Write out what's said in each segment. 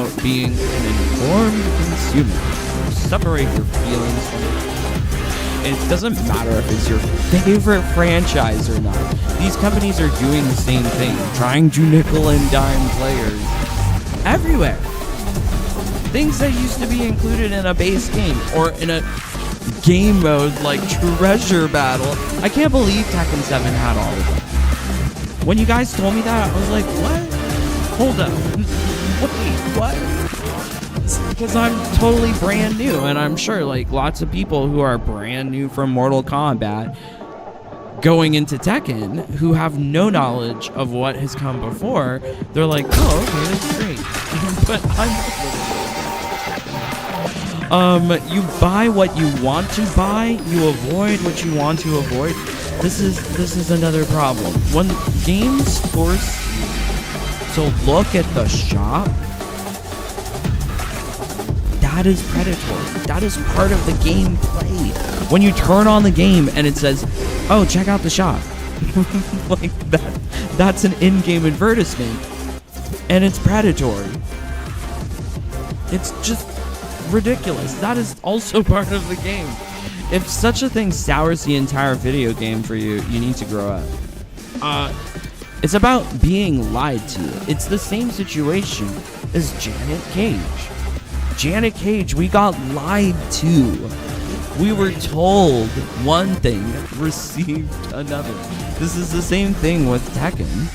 about being an informed consumer. Separate your feelings from it. It doesn't matter if it's your favorite franchise or not. These companies are doing the same thing, trying to nickel and dime players everywhere. Things that used to be included in a base game or in a game mode like Treasure Battle. I can't believe Tekken 7 had all of them. When you guys told me that, I was like, what? Hold up. Wait, what? Because I'm totally brand new, and I'm sure like lots of people who are brand new from Mortal Kombat going into Tekken who have no knowledge of what has come before, they're like, oh, okay, that's great. But you buy what you want to buy, you avoid what you want to avoid. This is another problem. When games force you to look at the shop, that is predatory. That is part of the gameplay. When you turn on the game and it says, oh, check out the shop. Like that's an in-game advertisement. And it's predatory. It's just ridiculous. That is also part of the game. If such a thing sours the entire video game for you, you need to grow up. It's about being lied to. It's the same situation as Janet Cage. Janet Cage, we got lied to. We were told one thing, received another. This is the same thing with Tekken.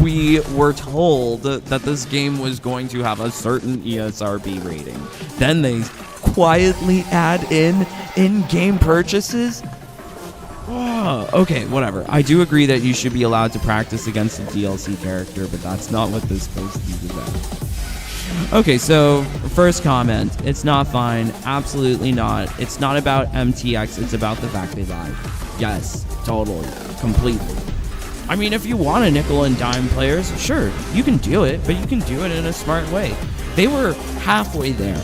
We were told that this game was going to have a certain ESRB rating. Then they quietly add in-game purchases. Oh, okay, whatever. I do agree that you should be allowed to practice against a DLC character, but that's not what this post is about. Okay, so first comment. It's not fine. Absolutely not. It's not about MTX. It's about the fact they lied. Yes, totally. Completely. I mean, if you want to nickel and dime players, sure, you can do it, but you can do it in a smart way. They were halfway there,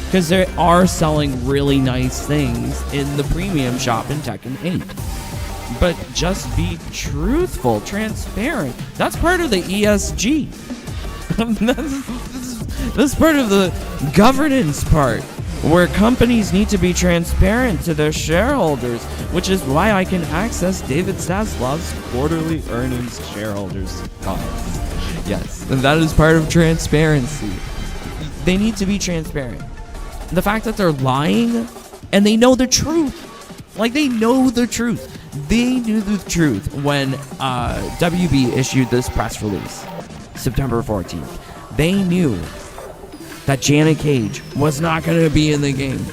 because they are selling really nice things in the premium shop in Tekken 8. But just be truthful, transparent. That's part of the ESG. That's part of the governance part, where companies need to be transparent to their shareholders, which is why I can access David Zaslav's quarterly earnings shareholders comments. Yes, and that is part of transparency. They need to be transparent. The fact that they're lying and they know the truth. Like, they know the truth. They knew the truth when WB issued this press release, September 14th. They knew that Janet Cage was not going to be in the game.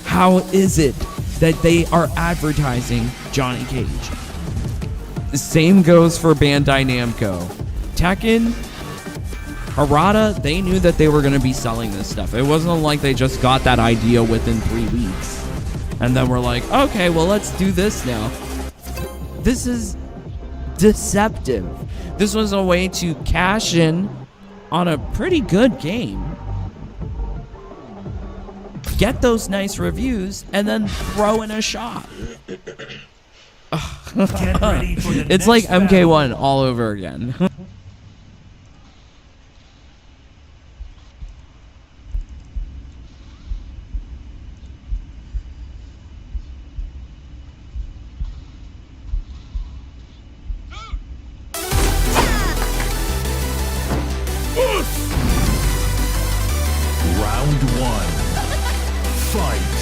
How is it that they are advertising Johnny Cage? The same goes for Bandai Namco. Tekken, Harada, they knew that they were going to be selling this stuff. It wasn't like they just got that idea within 3 weeks. And then we're like, okay, well, let's do this now. This is deceptive. This was a way to cash in on a pretty good game, get those nice reviews, and then throw in a shot. It's like MK1 all over again. Round 1. Fight.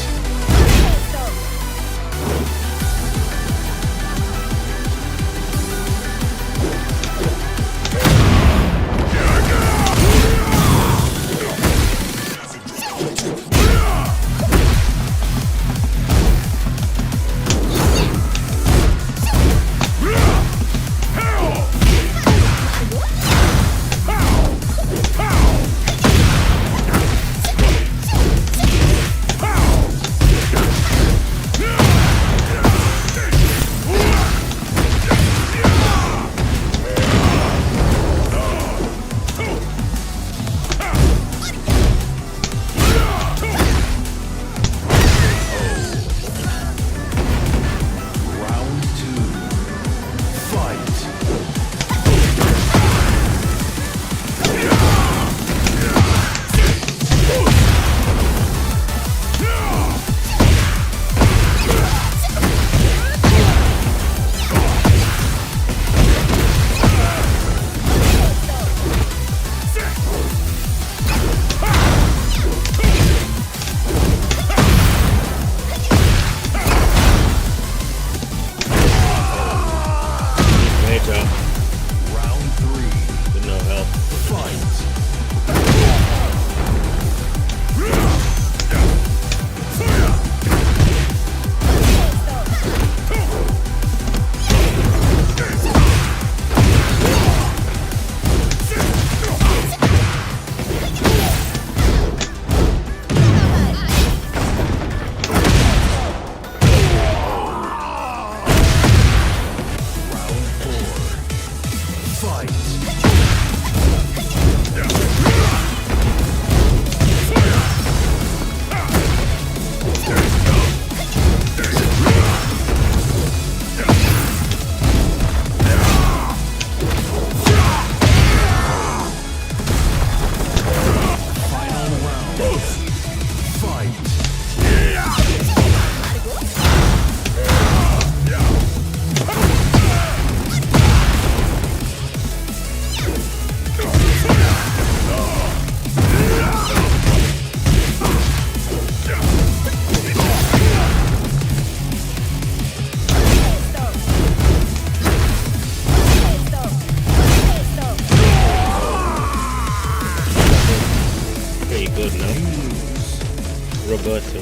Roberto.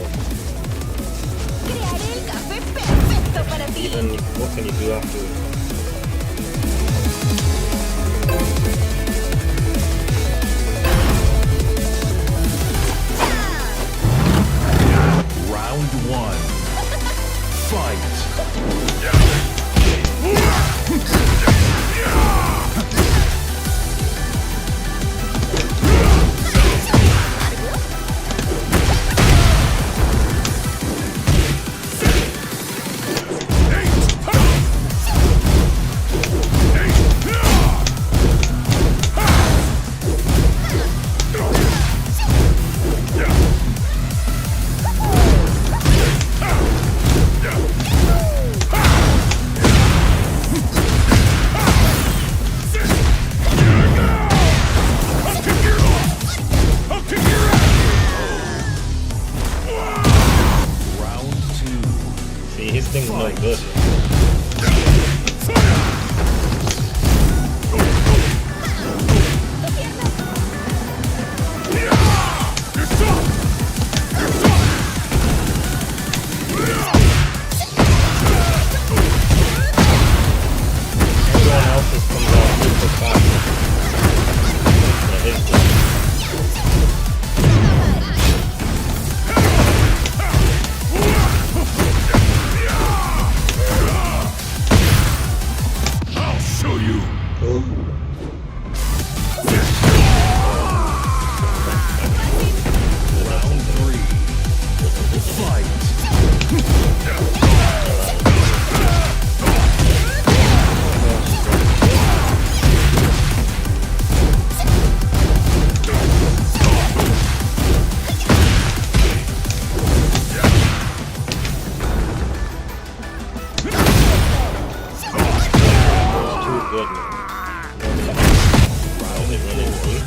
Crearé el café perfecto para ti. Even what can you do afterwards? Round 1. Fight. His thing's no good. Everyone else's comes out super fast. Yeah, his thing. Show you. Round 3. Fight. Too good, man. Round it running deep.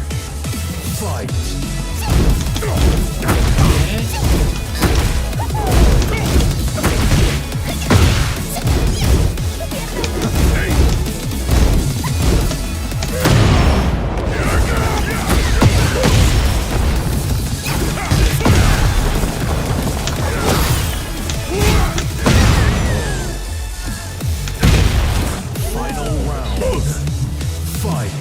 Fight. Final round. Fight.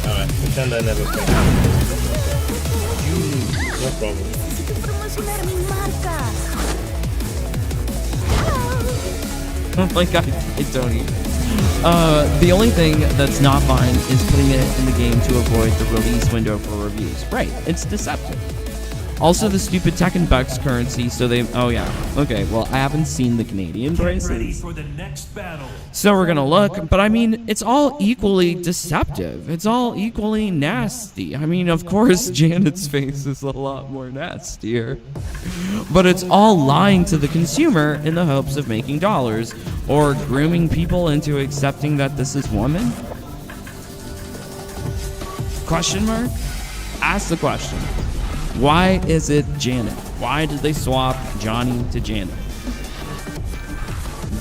Alright, pretend I never played. No problem. Necesito promocionar mi marca. Oh my god, I don't even. The only thing that's not fine is putting it in the game to avoid the release window for reviews. Right, it's deceptive. Also, the stupid Tekken Bucks currency, so they. Oh, yeah. Okay, well, I haven't seen the Canadian Ready prices. for the next battle. So we're gonna look, but I mean, it's all equally deceptive. It's all equally nasty. I mean, of course, Janet's face is a lot more nastier. But it's all lying to the consumer in the hopes of making dollars, or grooming people into accepting that this is woman? Question mark? Ask the question. Why is it Janet? Why did they swap Johnny to Janet?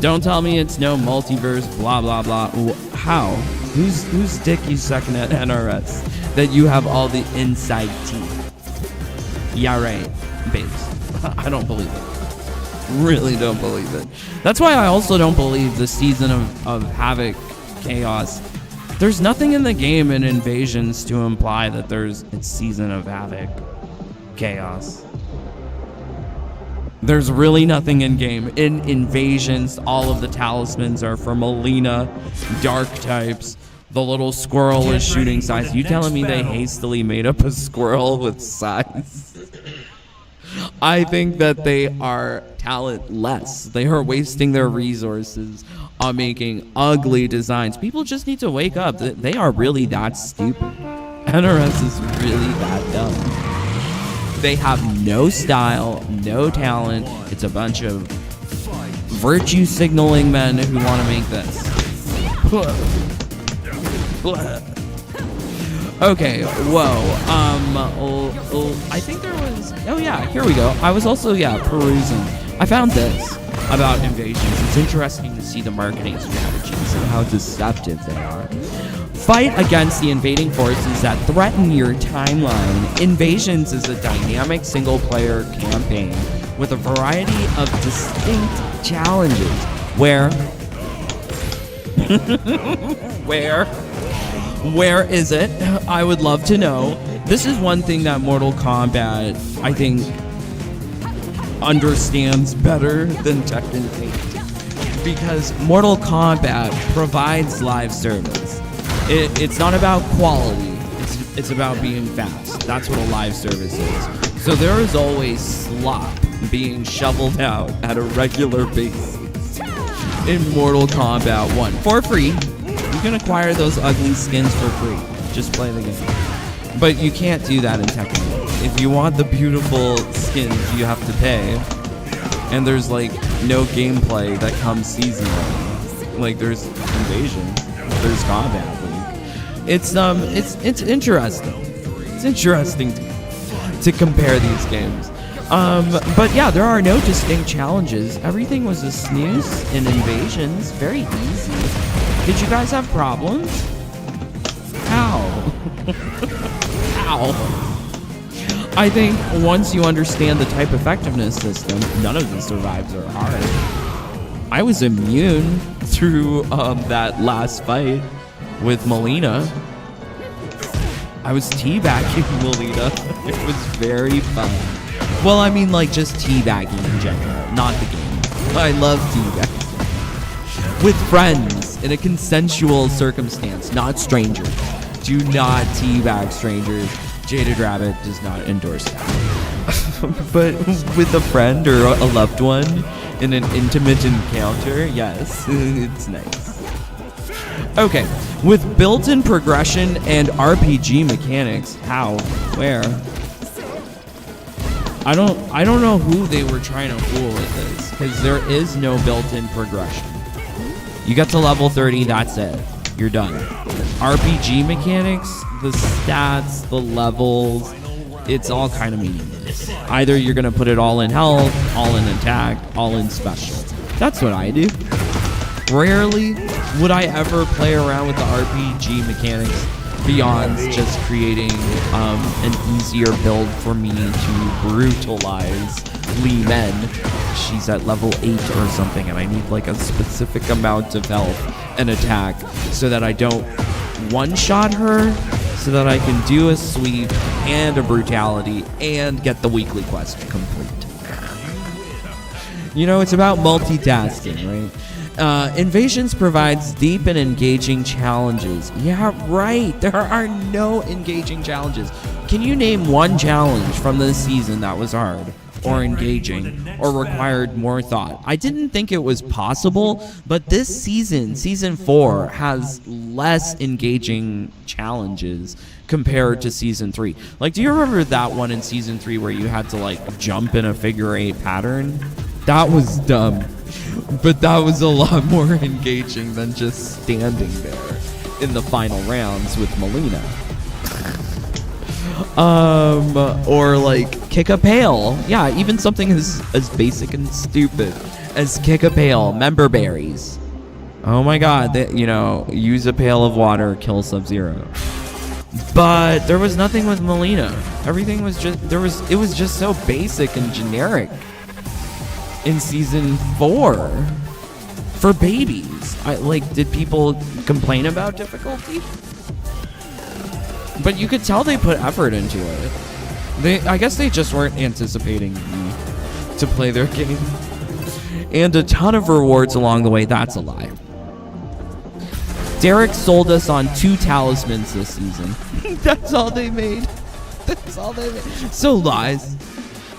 Don't tell me it's no multiverse, blah, blah, blah. How? Whose dick you sucking at NRS that you have all the inside teeth? Yeah, right, babes. I don't believe it. Really don't believe it. That's why I also don't believe the season of Havoc Chaos. There's nothing in the game in Invasions to imply that there's a season of Havoc Chaos. There's really nothing in game. In Invasions, all of the talismans are for Melina, dark types. The little squirrel is shooting size. You telling me they hastily made up a squirrel with size? I think that they are talentless. They are wasting their resources on making ugly designs. People just need to wake up. They are really that stupid. NRS is really that dumb. They have no style, no talent. It's a bunch of virtue signaling men who want to make this. Okay, whoa. I think there was. Oh yeah, here we go. I was also perusing. I found this about invasions. It's interesting to see the marketing strategies and how deceptive they are. Fight against the invading forces that threaten your timeline. Invasions is a dynamic single-player campaign with a variety of distinct challenges where where is it? I would love to know. This is one thing that Mortal Kombat, I think, understands better than Tekken 8. Because Mortal Kombat provides live service. It's not about quality. It's about being fast. That's what a live service is. So there is always slop being shoveled out at a regular basis in Mortal Kombat 1 for free. You can acquire those ugly skins for free. Just play the game. But you can't do that in Tekken. If you want the beautiful skins, you have to pay. And there's like no gameplay that comes seasonally. Like there's Invasion, there's Combat League. It's interesting. It's interesting to compare these games. But yeah, there are no distinct challenges. Everything was a snooze in Invasions. Very easy. Did you guys have problems? Ow. Ow. I think once you understand the type effectiveness system, none of the survives are hard. I was immune through that last fight with Melina. I was teabagging Melina. It was very fun. Well, I mean, like, just teabagging in general, not the game. I love teabagging. With friends, in a consensual circumstance, not strangers. Do not teabag strangers. Jaded Rabbit does not endorse that. But with a friend or a loved one, in an intimate encounter, yes, it's nice. Okay, with built-in progression and RPG mechanics, how, where? I don't know who they were trying to fool with this, because there is no built-in progression. You get to level 30, that's it. You're done. RPG mechanics, the stats, the levels, it's all kind of meaningless. Either you're going to put it all in health, all in attack, all in special. That's what I do. Rarely would I ever play around with the RPG mechanics beyond just creating an easier build for me to brutalize Lee Men. She's at level 8 or something, and I need like a specific amount of health and attack so that I don't one-shot her, so that I can do a sweep and a brutality and get the weekly quest complete. You know, it's about multitasking, right? Invasions provides deep and engaging challenges. Yeah, right. There are no engaging challenges. Can you name one challenge from this season that was hard or engaging or required more thought? I didn't think it was possible, but this season, season 4, has less engaging challenges compared to season 3. Like, do you remember that one in season 3 where you had to like jump in a figure 8 pattern? That was dumb. But that was a lot more engaging than just standing there in the final rounds with Melina. Or like kick a pail. Yeah, even something as basic and stupid as kick a pail, member berries. Oh my god, use a pail of water, kill Sub-Zero. But there was nothing with Melina. Everything was just, it was just so basic and generic. In season 4 for babies. Did people complain about difficulty? But you could tell they put effort into it. I guess they just weren't anticipating me to play their game. And a ton of rewards along the way. That's a lie. Derek sold us on 2 talismans this season. That's all they made. That's all they made. So lies.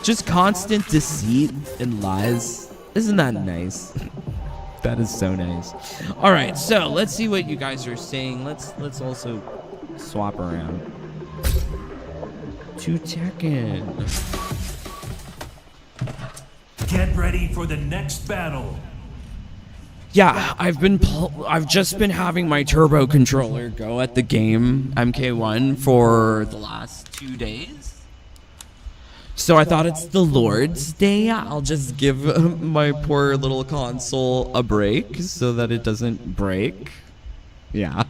Just constant deceit and lies. Isn't that nice? That is so nice. All right, so let's see what you guys are saying. Let's also swap around to Tekken. Get ready for the next battle. Yeah, I've just been having my turbo controller go at the game MK1 for the last 2 days. So I thought it's the Lord's Day. I'll just give my poor little console a break so that it doesn't break. Yeah.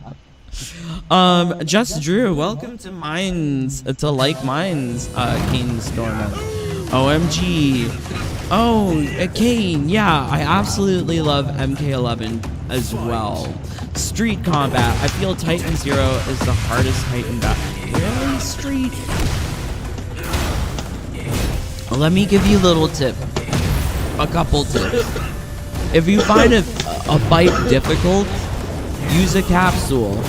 Just Drew, welcome to Minds, to Like Minds, Kane Stormer. OMG. Oh, Kane, yeah, I absolutely love MK11 as well. Street combat, I feel Titan Zero is the hardest Titan battle. Really, Street? Let me give you a little tip. A couple tips. If you find a fight difficult, use a capsule.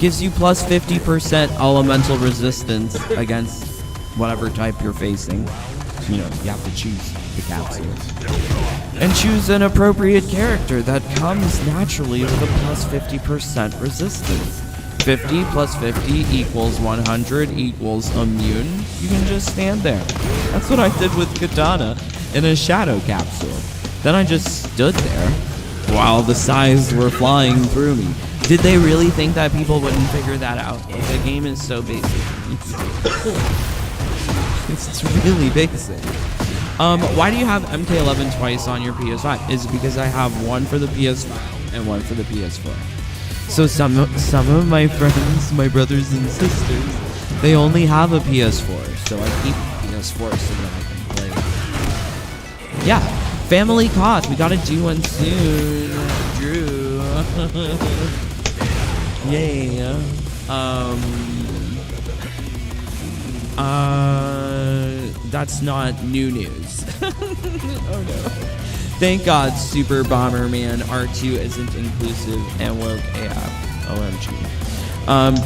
Gives you plus 50% elemental resistance against whatever type you're facing. You know, you have to choose the capsule. And choose an appropriate character that comes naturally with a plus 50% resistance. 50 plus 50 equals 100 equals immune. You can just stand there. That's what I did with Katana in a shadow capsule. Then I just stood there while the scythes were flying through me. Did they really think that people wouldn't figure that out? The game is so basic. It's really basic. Why do you have MK11 twice on your PS5? Is it because I have one for the PS5 and one for the PS4? So some of my friends, my brothers and sisters, they only have a PS4, so I keep the PS4 so that I can play. Yeah, family COD. We gotta do one soon, Drew. Yay. That's not new news. Oh no. Thank God Super Bomberman R2 isn't inclusive and woke AF. OMG.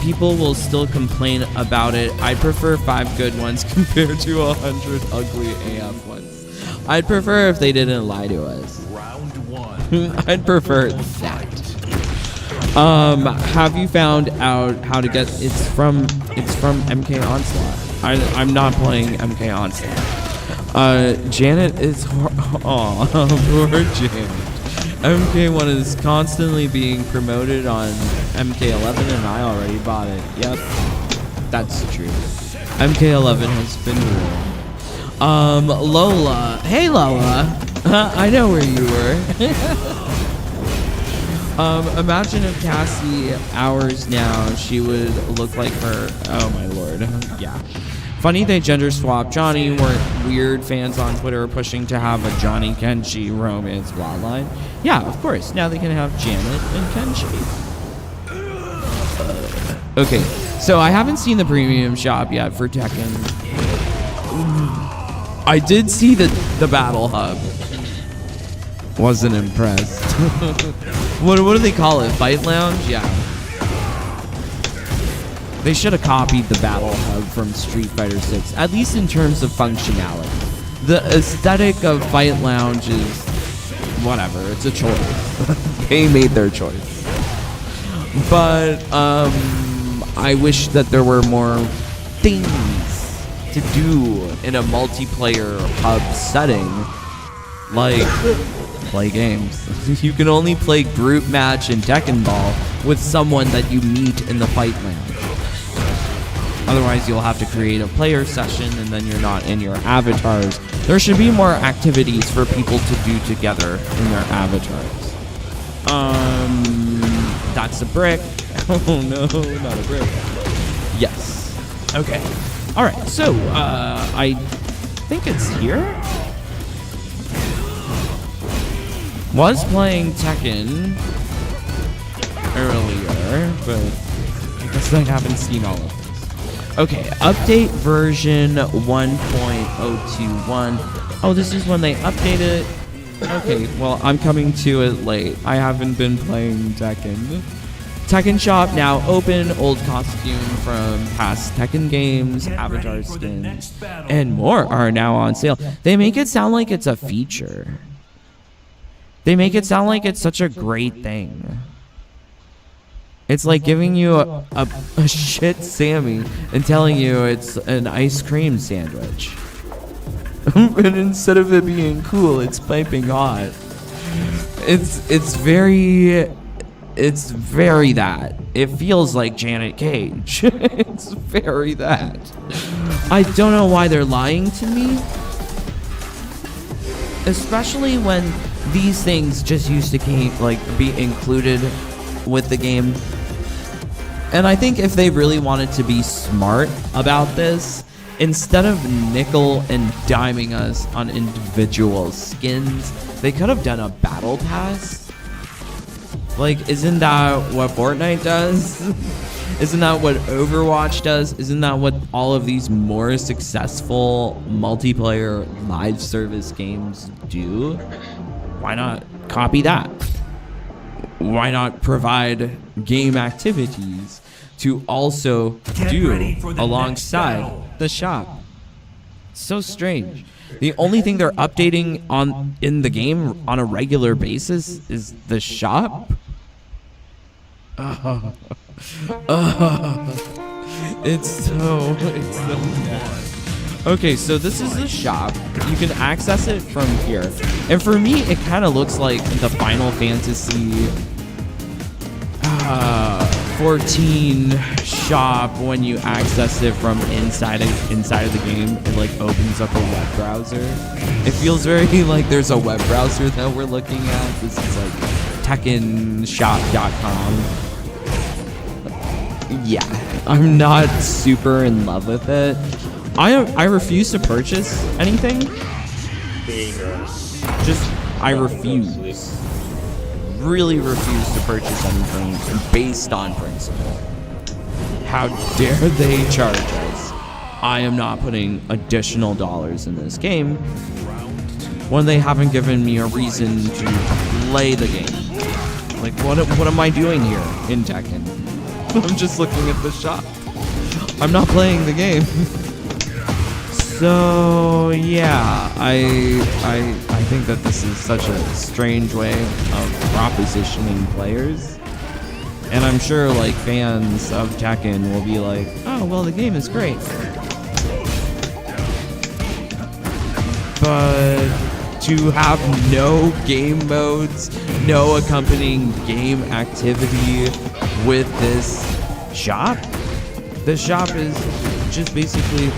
People will still complain about it. I prefer 5 good ones compared to 100 ugly AF ones. I'd prefer if they didn't lie to us. Round 1. I'd prefer that. Have you found out how to get it's from MK Onslaught. I'm not playing MK Onslaught. Janet is aw, poor Janet. MK1 is constantly being promoted on MK11 and I already bought it. Yep. That's true. MK11 has been ruined. Lola. Hey Lola. I know where you were. Imagine if Cassie hours now, she would look like her. Oh my lord. Yeah. Funny they gender swap. Johnny weren't weird fans on Twitter pushing to have a Johnny Kenshi romance plotline. Yeah, of course. Now they can have Janet and Kenshi. Okay, so I haven't seen the premium shop yet for Tekken. I did see the battle hub. Wasn't impressed. What do they call it? Fight Lounge? Yeah. They should have copied the battle hub from Street Fighter 6, at least in terms of functionality. The aesthetic of Fight Lounge is whatever. It's a choice. They made their choice. But I wish that there were more things to do in a multiplayer hub setting, like play games. You can only play group match and Tekken Ball with someone that you meet in the Fight Lounge. Otherwise, you'll have to create a player session and then you're not in your avatars. There should be more activities for people to do together in their avatars. That's a brick. Oh no, not a brick. Yes. Okay. All right. So, I think it's here. Was playing Tekken earlier, but I guess I haven't seen all of this. Okay, update version 1.021. Oh, this is when they update it. Okay, well, I'm coming to it late. I haven't been playing Tekken. Tekken Shop now open. Old costume from past Tekken games, avatar skins, and more are now on sale. They make it sound like it's a feature. They make it sound like it's such a great thing. It's like giving you a shit Sammy and telling you it's an ice cream sandwich. And instead of it being cool, it's piping hot. It's very that. It feels like Janet Cage. It's very that. I don't know why they're lying to me. Especially when these things just used to be included with the game. And I think if they really wanted to be smart about this, instead of nickel and diming us on individual skins, they could have done a battle pass. Like, isn't that what Fortnite does? Isn't that what Overwatch does? Isn't that what all of these more successful multiplayer live service games do? Why not copy that? Why not provide game activities to also do alongside the shop? So strange. The only thing they're updating in the game on a regular basis is the shop. It's so bad. Okay, so this is the shop. You can access it from here. And for me, it kind of looks like the Final Fantasy 14 shop when you access it from inside of the game. It like opens up a web browser. It feels very like there's a web browser that we're looking at. This is like tekkenshop.com. Yeah, I'm not super in love with it. I refuse to purchase anything. I refuse. Really refuse to purchase anything based on principle. How dare they charge us? I am not putting additional dollars in this game when they haven't given me a reason to play the game. Like, what am I doing here in Tekken? I'm just looking at the shop. I'm not playing the game. So yeah, I think that this is such a strange way of propositioning players. And I'm sure like fans of Tekken will be like, oh well, the game is great. But to have no game modes, no accompanying game activity with this shop, the shop is just basically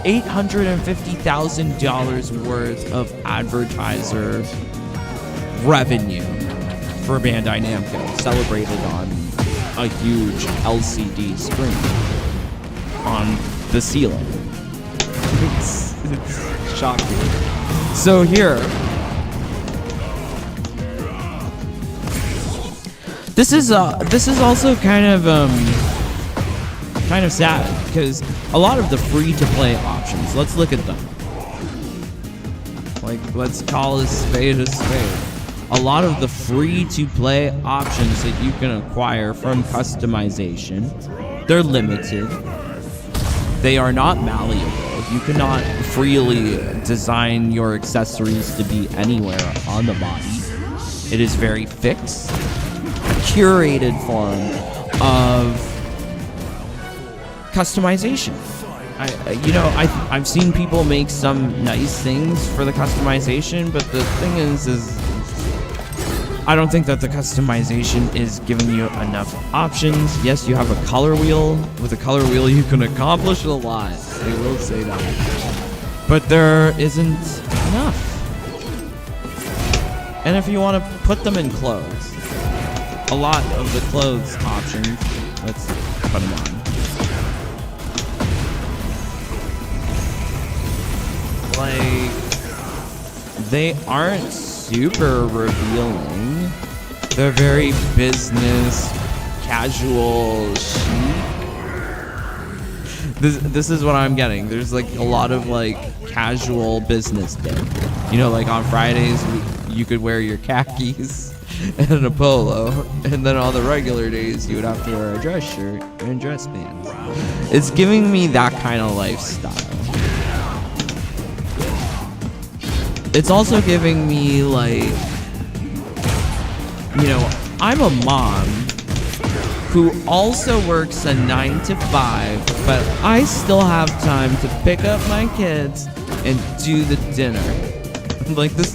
$850,000 worth of advertiser revenue for Bandai Namco, celebrated on a huge LCD screen on the ceiling. It's shocking. So here, this is also kind of sad because a lot of the free-to-play options, let's look at them. Like, let's call a spade a spade. A lot of the free-to-play options that you can acquire from customization, they're limited. They are not malleable. You cannot freely design your accessories to be anywhere on the body. It is very fixed, curated form of customization. I've seen people make some nice things for the customization, but the thing is I don't think that the customization is giving you enough options. Yes, you have a color wheel. With a color wheel, you can accomplish a lot. I will say that. But there isn't enough. And if you want to put them in clothes, a lot of the clothes options, let's put them on. Like, they aren't super revealing. They're very business, casual, chic. This is what I'm getting. There's like a lot of like casual business day. You know, like on Fridays you could wear your khakis and a polo, and then on the regular days you would have to wear a dress shirt and dress pants. It's giving me that kind of lifestyle. It's also giving me like, you know, I'm a mom who also works a 9 to 5, but I still have time to pick up my kids and do the dinner. Like, this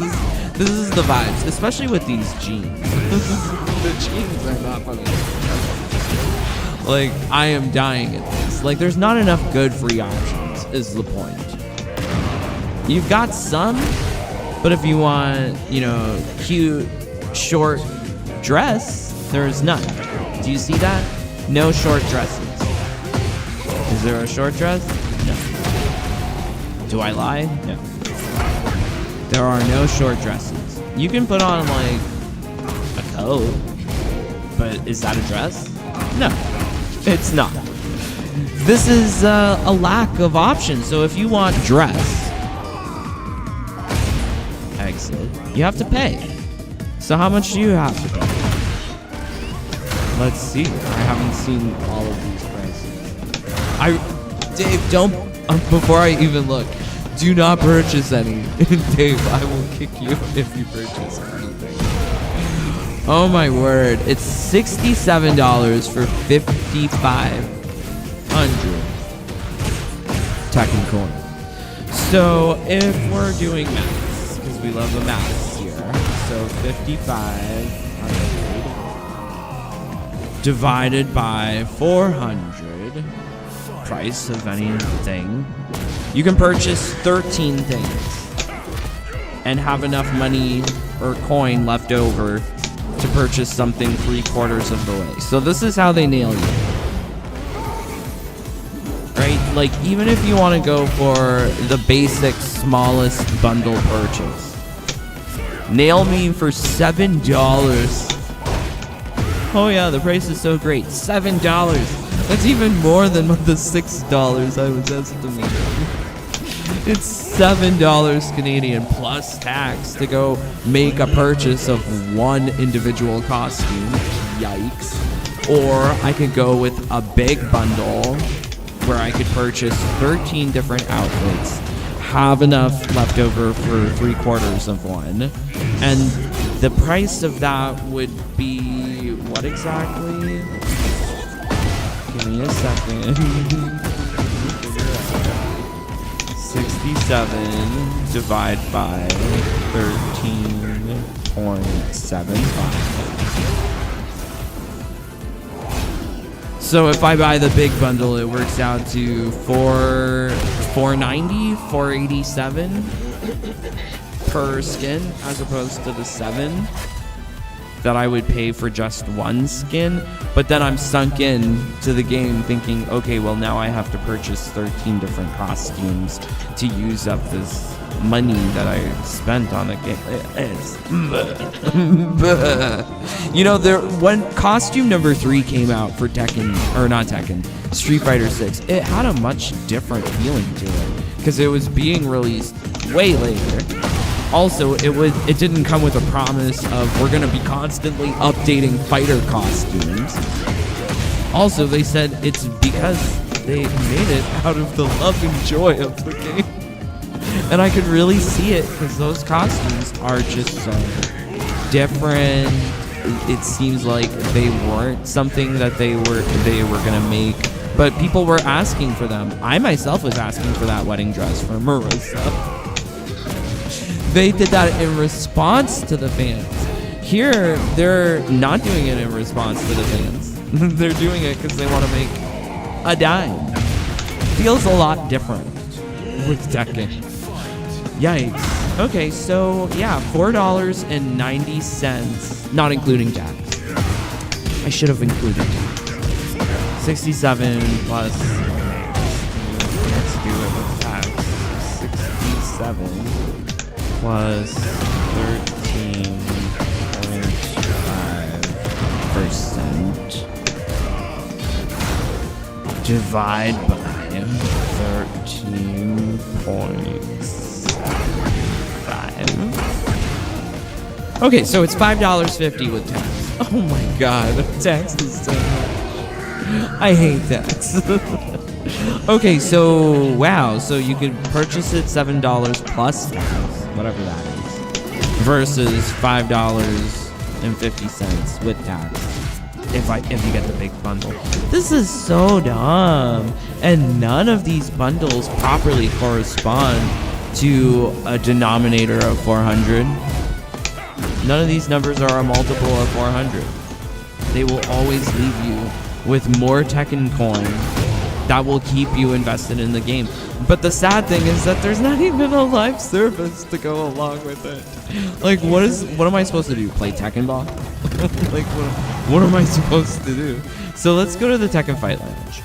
This is the vibes, especially with these jeans. The jeans are not funny. Like, I am dying at this. Like, there's not enough good free options, is the point. You've got some, but if you want, you know, cute, short dress, there's none. Do you see that? No short dresses. Is there a short dress? No. Do I lie? No. There are no short dresses. You can put on, like, a coat, but is that a dress? No, it's not. This is a lack of options. So if you want dress, exit, you have to pay. So how much do you have to pay? Let's see. I haven't seen all of these prices. Dave, don't, before I even look, do not purchase any. Dave, I will kick you if you purchase anything. Oh my word. It's $67 for 5,500 Tekken coin. So if we're doing maths, because we love the maths here, so 5,500 divided by 400, price of anything, you can purchase 13 things and have enough money or coin left over to purchase something 3/4 of the way. So this is how they nail you. Right? Like, even if you want to go for the basic smallest bundle purchase, nail me for $7. Oh yeah, the price is so great. $7. That's even more than the $6 I was estimating. It's $7 Canadian plus tax to go make a purchase of one individual costume. Yikes. Or I could go with a big bundle where I could purchase 13 different outfits, have enough left over for 3/4 of one, and the price of that would be what exactly? Give me a second. 67 divided by 13.75. So if I buy the big bundle, it works out to $487 per skin, as opposed to the 7 that I would pay for just one skin. But then I'm sunk in to the game thinking, okay, well now I have to purchase 13 different costumes to use up this money that I spent on the game. You know, when costume number 3 came out for Tekken, or not Tekken, Street Fighter 6, it had a much different feeling to it because it was being released way later. Also, it didn't come with a promise of we're going to be constantly updating fighter costumes. Also, they said it's because they made it out of the love and joy of the game. And I could really see it because those costumes are just so different. It seems like they weren't something that they were going to make, but people were asking for them. I myself was asking for that wedding dress for Marissa. They did that in response to the fans. Here, they're not doing it in response to the fans. They're doing it because they want to make a dime. Feels a lot different with Tekken. Yikes. Okay, so yeah, $4.90, not including tax. I should have included tax. 67 plus, let's do it with tax. 67 plus 13.5% divide by 13.5. Okay, so it's $5.50 with tax. Oh my god, tax is so much. I hate tax. Okay, so wow, so you could purchase it $7 plus tax, whatever that is, versus $5.50 with tax if you get the big bundle. This is so dumb, and none of these bundles properly correspond to a denominator of 400. None of these numbers are a multiple of 400. They will always leave you with more Tekken coin that will keep you invested in the game. But the sad thing is that there's not even a live service to go along with it. Like, what am I supposed to do? Play Tekken Ball? Like, what am I supposed to do? So let's go to the Tekken Fight Lounge.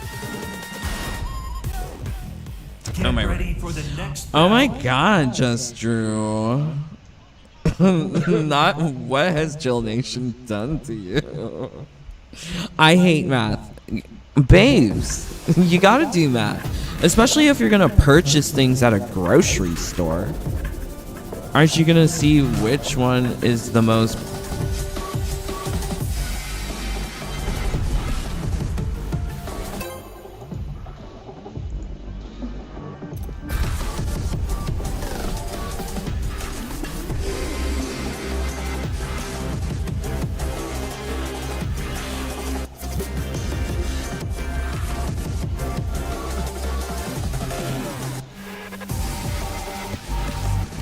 Get ready for the next Oh my battle. god, Just Drew. Not what has Jill Nation done to you? I hate math. Babes, you gotta do math. Especially if you're gonna purchase things at a grocery store. Aren't you gonna see which one is the most...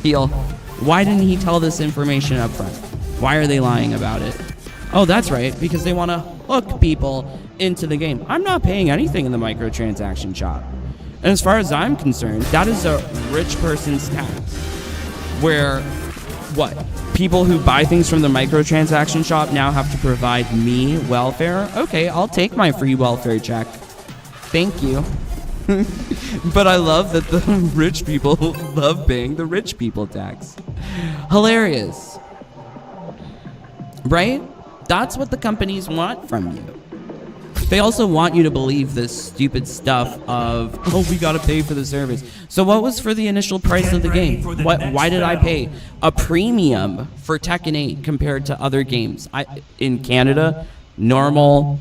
Heal. Why didn't he tell this information up front? Why are they lying about it? Oh, that's right, because they want to hook people into the game. I'm not paying anything in the microtransaction shop. And as far as I'm concerned, that is a rich person's tax. Where, what? People who buy things from the microtransaction shop now have to provide me welfare? Okay, I'll take my free welfare check. Thank you. But I love that the rich people love paying the rich people tax. Hilarious. Right? That's what the companies want from you. They also want you to believe this stupid stuff of, oh, we gotta pay for the service. So what was for the initial price of the game? Why did I pay a premium for Tekken 8 compared to other games? In Canada, normal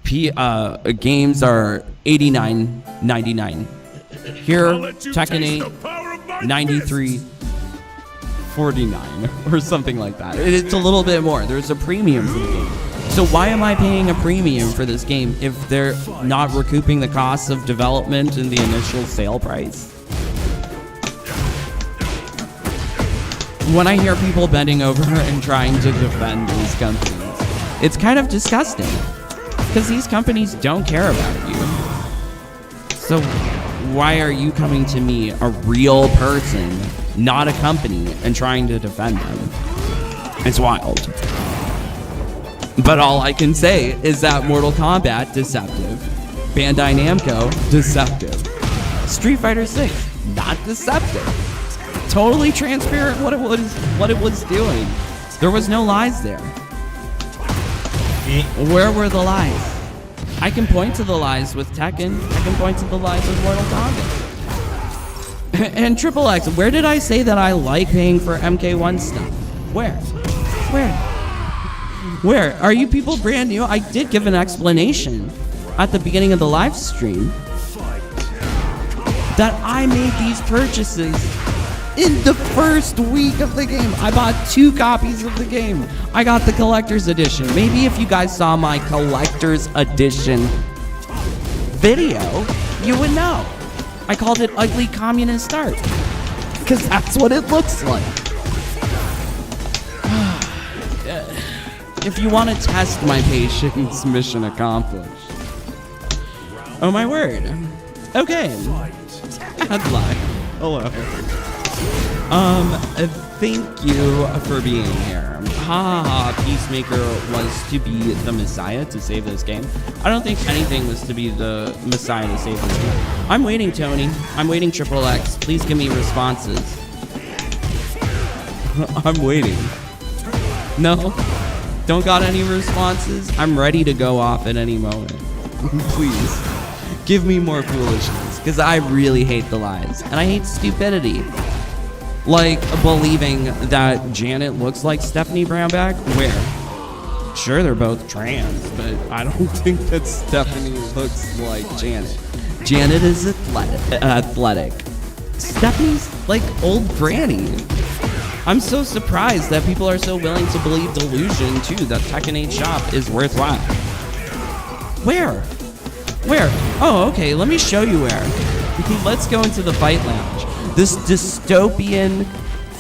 games are $89.99. Here, Tekken 8, $93.49 or something like that. It's a little bit more. There's a premium for the game. So why am I paying a premium for this game if they're not recouping the costs of development and the initial sale price? When I hear people bending over and trying to defend these companies, it's kind of disgusting. Because these companies don't care about you. So why are you coming to me, a real person, not a company, and trying to defend them? It's wild. But all I can say is that Mortal Kombat, deceptive. Bandai Namco, deceptive. Street Fighter 6, not deceptive. Totally transparent what it was doing. There was no lies there. Where were the lies? I can point to the lies with Tekken. I can point to the lies with Mortal Kombat. And Triple X, where did I say that I like paying for MK1 stuff? Where? Where? Are you people brand new? I did give an explanation at the beginning of the live stream that I made these purchases in the first week of the game. I bought 2 copies of the game. I got the collector's edition. Maybe if you guys saw my collector's edition video, you would know. I called it Ugly Communist Art. Because that's what it looks like. If you want to test my patience, mission accomplished. Oh my word. Okay. Headline. Hello. Thank you for being here. Peacemaker was to be the Messiah to save this game. I don't think anything was to be the Messiah to save this game. I'm waiting, Tony. I'm waiting, Triple X. Please give me responses. I'm waiting. No? Don't got any responses? I'm ready to go off at any moment. Please. Give me more foolishness, because I really hate the lies. And I hate stupidity. Like believing that Janet looks like Stephanie Brownback? Where? Sure, they're both trans, but I don't think that Stephanie looks like Janet. Janet is athletic. Stephanie's like old granny. I'm so surprised that people are so willing to believe delusion too, that Tekken 8 shop is worthwhile. Where? Oh, okay, let me show you where. Let's go into the Fight Lounge. This dystopian,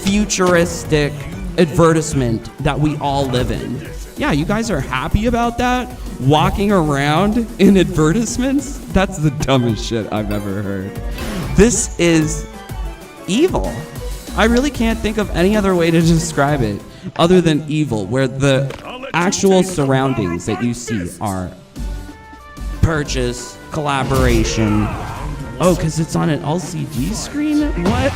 futuristic advertisement that we all live in. Yeah, you guys are happy about that? Walking around in advertisements? That's the dumbest shit I've ever heard. This is evil. I really can't think of any other way to describe it other than evil, where the actual surroundings that you see are purchase, collaboration. Oh, because it's on an LCD screen? What?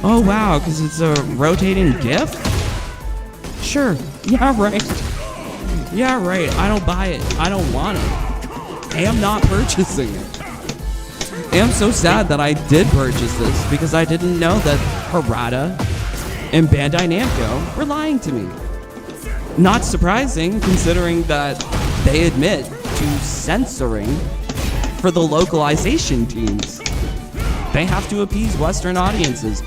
Oh, wow, because it's a rotating GIF? Sure. Yeah, right. Yeah, right. I don't buy it. I don't want it. I am not purchasing it. I am so sad that I did purchase this because I didn't know that Harada and Bandai Namco were lying to me. Not surprising, considering that they admit to censoring for the localization teams. They have to appease Western audiences.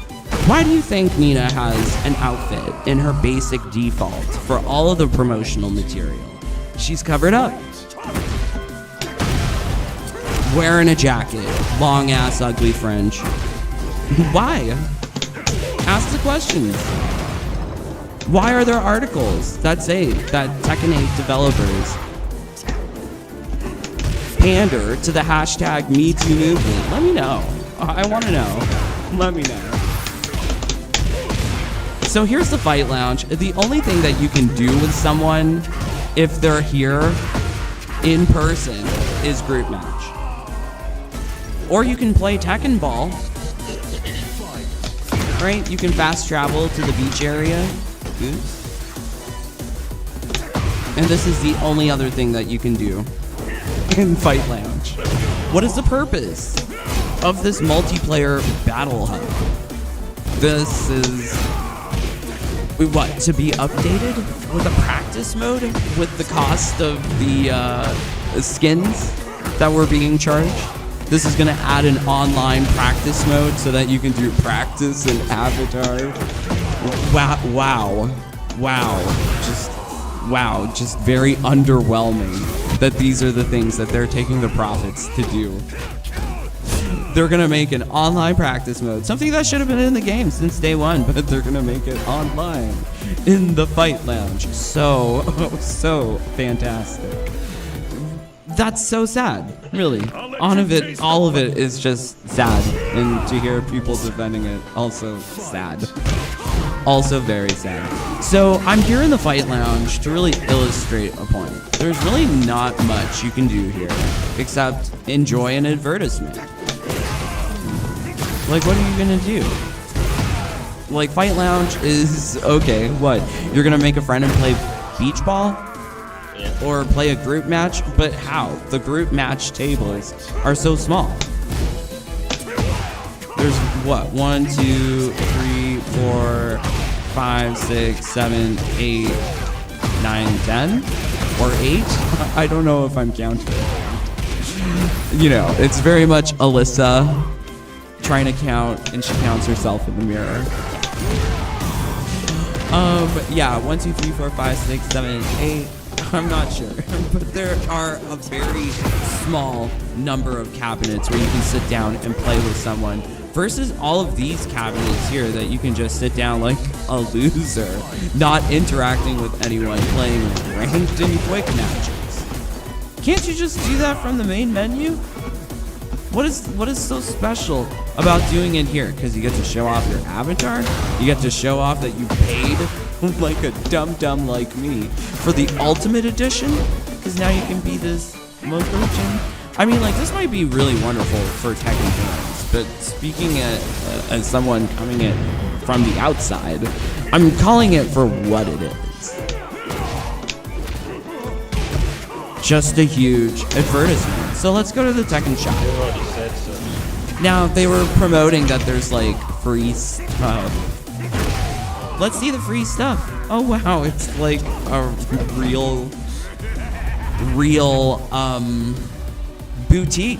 Why do you think Nina has an outfit in her basic default for all of the promotional material? She's covered up. Wearing a jacket, long ass ugly fringe. Why? Ask the questions. Why are there articles that say that Tekken 8 developers pander to the hashtag #MeToo movement? Let me know. I want to know. Let me know. So here's the Fight Lounge. The only thing that you can do with someone if they're here in person is group match. Or you can play Tekken Ball. Right? You can fast travel to the beach area. Oops. And this is the only other thing that you can do in Fight Lounge. What is the purpose of this multiplayer battle hub? This is... what, to be updated with a practice mode with the cost of the skins that were being charged? This is gonna add an online practice mode so that you can do practice in Avatar. Wow. Just very underwhelming that these are the things that they're taking the profits to do. They're gonna make an online practice mode, something that should have been in the game since day one, but they're gonna make it online in the Fight Lounge. So fantastic. That's so sad, really. All of it is just sad, and to hear people defending it, also sad. Also very sad. So I'm here in the Fight Lounge to really illustrate a point. There's really not much you can do here, except enjoy an advertisement. Like, what are you gonna do? Like, Fight Lounge is, okay, what? You're gonna make a friend and play beach ball? Or play a group match? But how? The group match tables are so small. There's what? 1, 2, 3, 4, 5, 6, 7, 8, 9, 10? Or 8? I don't know if I'm counting. You know, it's very much Alyssa trying to count, and she counts herself in the mirror. Yeah, 1, 2, 3, 4, 5, 6, 7, 8. I'm not sure, but there are a very small number of cabinets where you can sit down and play with someone versus all of these cabinets here that you can just sit down like a loser, not interacting with anyone, playing ranked and quick matches. Can't you just do that from the main menu? What is so special about doing it here? Because you get to show off your avatar? You get to show off that you paid like a dum-dum like me for the Ultimate Edition? Because now you can be this Mokogen. I mean, like, this might be really wonderful for Tekken fans, but speaking as someone coming in from the outside, I'm calling it for what it is. Just a huge advertisement. So let's go to the Tekken shop. Now, they were promoting that there's, like, free stuff. Let's see the free stuff. Oh, wow, it's like a real, boutique.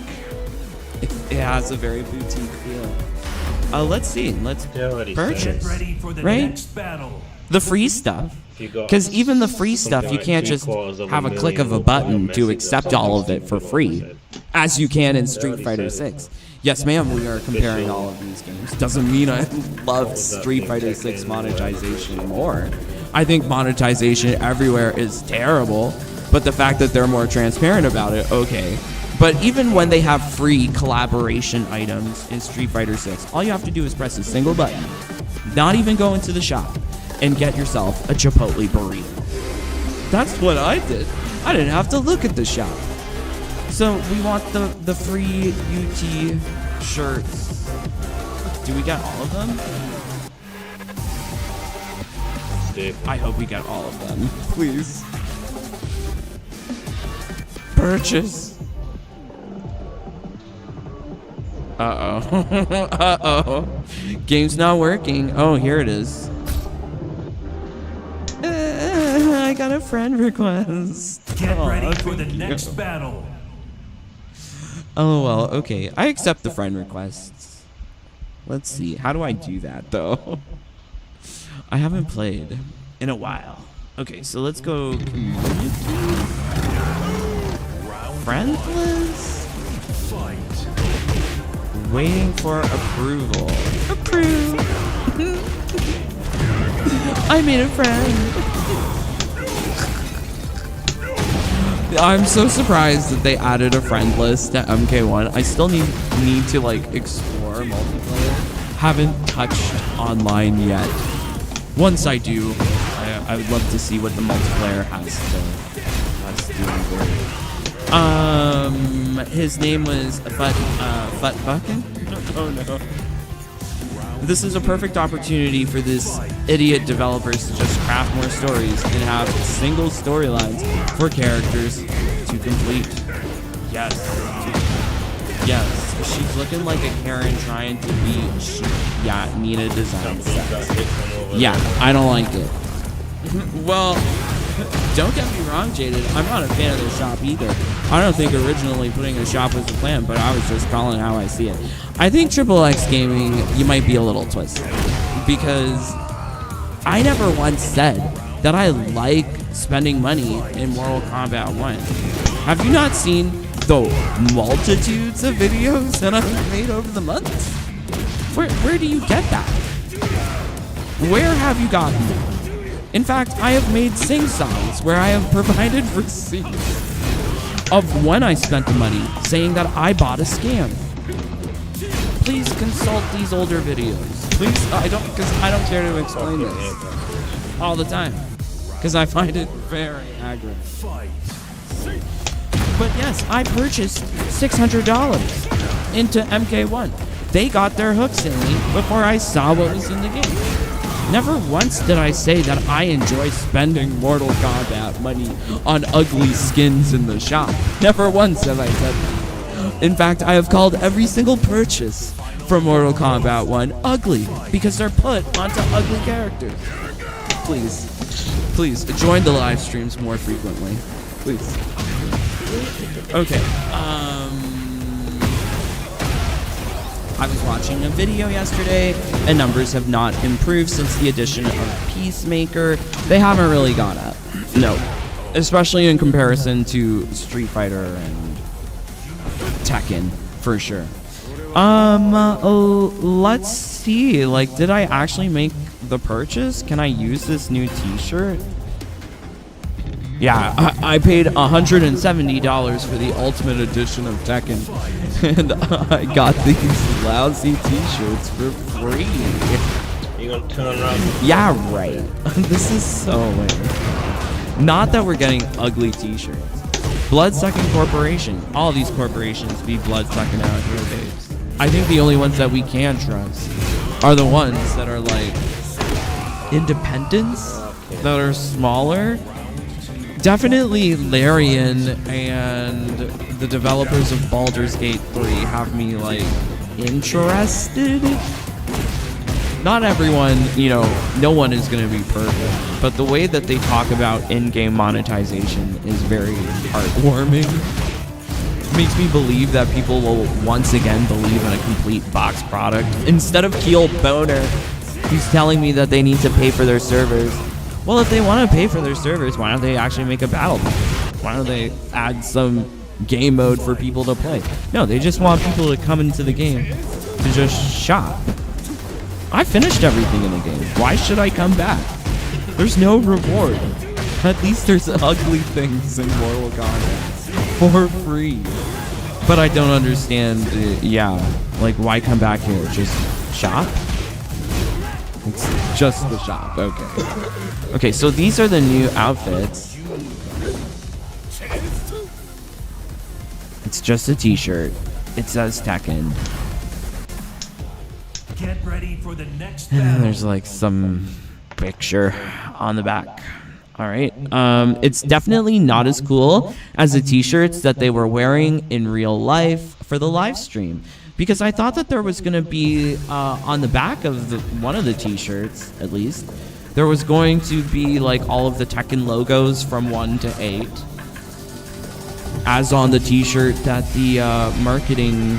It has a very boutique feel. Let's see. Let's purchase. Ready for the right? next battle. The free stuff. Because even the free stuff, you can't just have a click of a button to accept all of it for free. as you can in Street Fighter 6. Yes, ma'am, we are comparing all of these games. Doesn't mean I love Street Fighter 6 monetization more. I think monetization everywhere is terrible, but the fact that they're more transparent about it, okay. But even when they have free collaboration items in Street Fighter 6, all you have to do is press a single button, not even go into the shop, and get yourself a Chipotle burrito. That's what I did. I didn't have to look at the shop. So we want the free UT shirts. Do we get all of them? I hope we get all of them. Please. Purchase. Uh-oh. Uh-oh. Game's not working. Oh, here it is. I got a friend request. Get ready for the next battle. Oh, well, okay. I accept the friend requests. Let's see. How do I do that, though? I haven't played in a while. Okay, so let's go community. Friendless? Waiting for approval. Approve. I made a friend. I'm so surprised that they added a friend list to MK1. I still need to like explore multiplayer. Haven't touched online yet. Once I do, I would love to see what the multiplayer has to do. His name was Butt Buckin? Oh no. This is a perfect opportunity for this idiot developers to just craft more stories and have single storylines for characters to complete. Yes. Yes. She's looking like a Karen trying to be yeah, Nina design set. Yeah, I don't like it. Well, don't get me wrong, Jaded. I'm not a fan of their shop either. I don't think originally putting a shop was the plan, but I was just calling how I see it. I think XXX Gaming, you might be a little twisted, because I never once said that I like spending money in Mortal Kombat 1. Have you not seen the multitudes of videos that I've made over the months? Where do you get that? Where have you gotten that? In fact, I have made sing-songs where I have provided receipts of when I spent the money, saying that I bought a scam. Please consult these older videos. Please, because I don't care to explain this all the time, because I find it very aggravating. But yes, I purchased $600 into MK1. They got their hooks in me before I saw what was in the game. Never once did I say that I enjoy spending Mortal Kombat money on ugly skins in the shop. Never once have I said that. In fact, I have called every single purchase from Mortal Kombat 1 ugly because they're put onto ugly characters. Please, join the live streams more frequently. Please. Okay, I was watching a video yesterday, and numbers have not improved since the addition of Peacemaker. They haven't really gone up. No. Especially in comparison to Street Fighter and Tekken, for sure. Let's see. Like, did I actually make the purchase? Can I use this new t-shirt? Yeah, I paid $170 for the Ultimate Edition of Tekken, and I got these lousy t-shirts for free. You gonna turn around? Yeah, right. This is so lame. Not that we're getting ugly t-shirts. Bloodsucking Corporation. All these corporations be bloodsucking out here, babes. I think the only ones that we can trust are the ones that are like independents, that are smaller. Definitely Larian and the developers of Baldur's Gate 3 have me, like, interested. Not everyone, no one is going to be perfect, but the way that they talk about in-game monetization is very heartwarming. Makes me believe that people will once again believe in a complete box product. Instead of Keel Boner, who's telling me that they need to pay for their servers. Well, if they want to pay for their servers, why don't they actually make a battle pass? Why don't they add some game mode for people to play. No, they just want people to come into the game to just shop. I finished everything in the game. Why should I come back? There's no reward. At least there's ugly things in Mortal Kombat for free. But I don't understand, like why come back here? Just shop? It's just the shop, okay. Okay, so these are the new outfits. It's just a t-shirt. It says Tekken. Get ready for the next And then battle. there's like some picture on the back. All right. It's definitely not as cool as the t-shirts that they were wearing in real life for the live stream. Because I thought that there was going to be, on the back of one of the t-shirts, at least, there was going to be like all of the Tekken logos from 1 to 8. As on the t-shirt that the marketing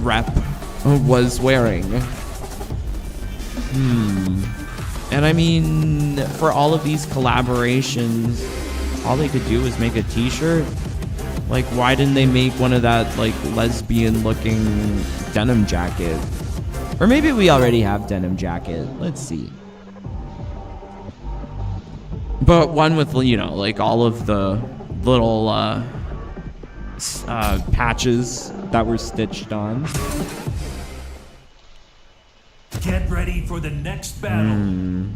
rep was wearing. And I mean, for all of these collaborations, all they could do was make a t-shirt. Like, why didn't they make one of that, like, lesbian-looking denim jacket? Or maybe we already have denim jacket. Let's see. But one with, you know, like, all of the little patches that were stitched on. Get ready for the next battle.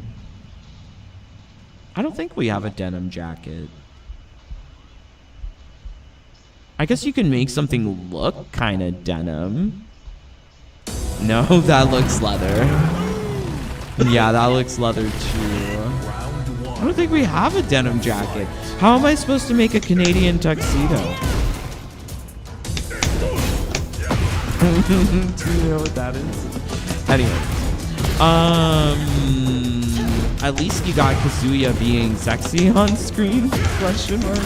I don't think we have a denim jacket. I guess you can make something look kind of denim. No, that looks leather. Yeah, that looks leather too. I don't think we have a denim jacket. How am I supposed to make a Canadian tuxedo? Do you know what that is? Anyway. At least you got Kazuya being sexy on screen? Question mark.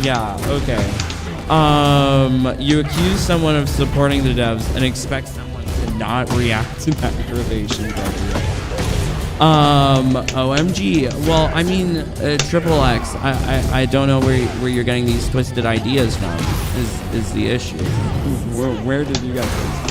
Yeah, okay. You accuse someone of supporting the devs and expect someone to not react to that aggravation. OMG. Well, I mean, Triple X. I don't know where you're getting these twisted ideas from. Is the issue? Where did you get this?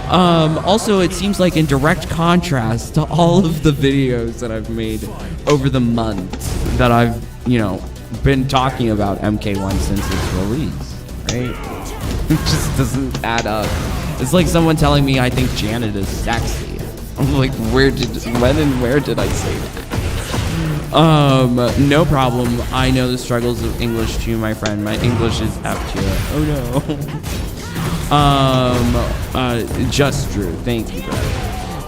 Also, it seems like in direct contrast to all of the videos that I've made over the month that I've, you know, been talking about MK1 since its release, right? It just doesn't add up. It's like someone telling me I think Janet is sexy. I'm like, when and where did I say that? No problem. I know the struggles of English too, my friend. My English is F tier. Oh no. Just Drew. Thank you, brother.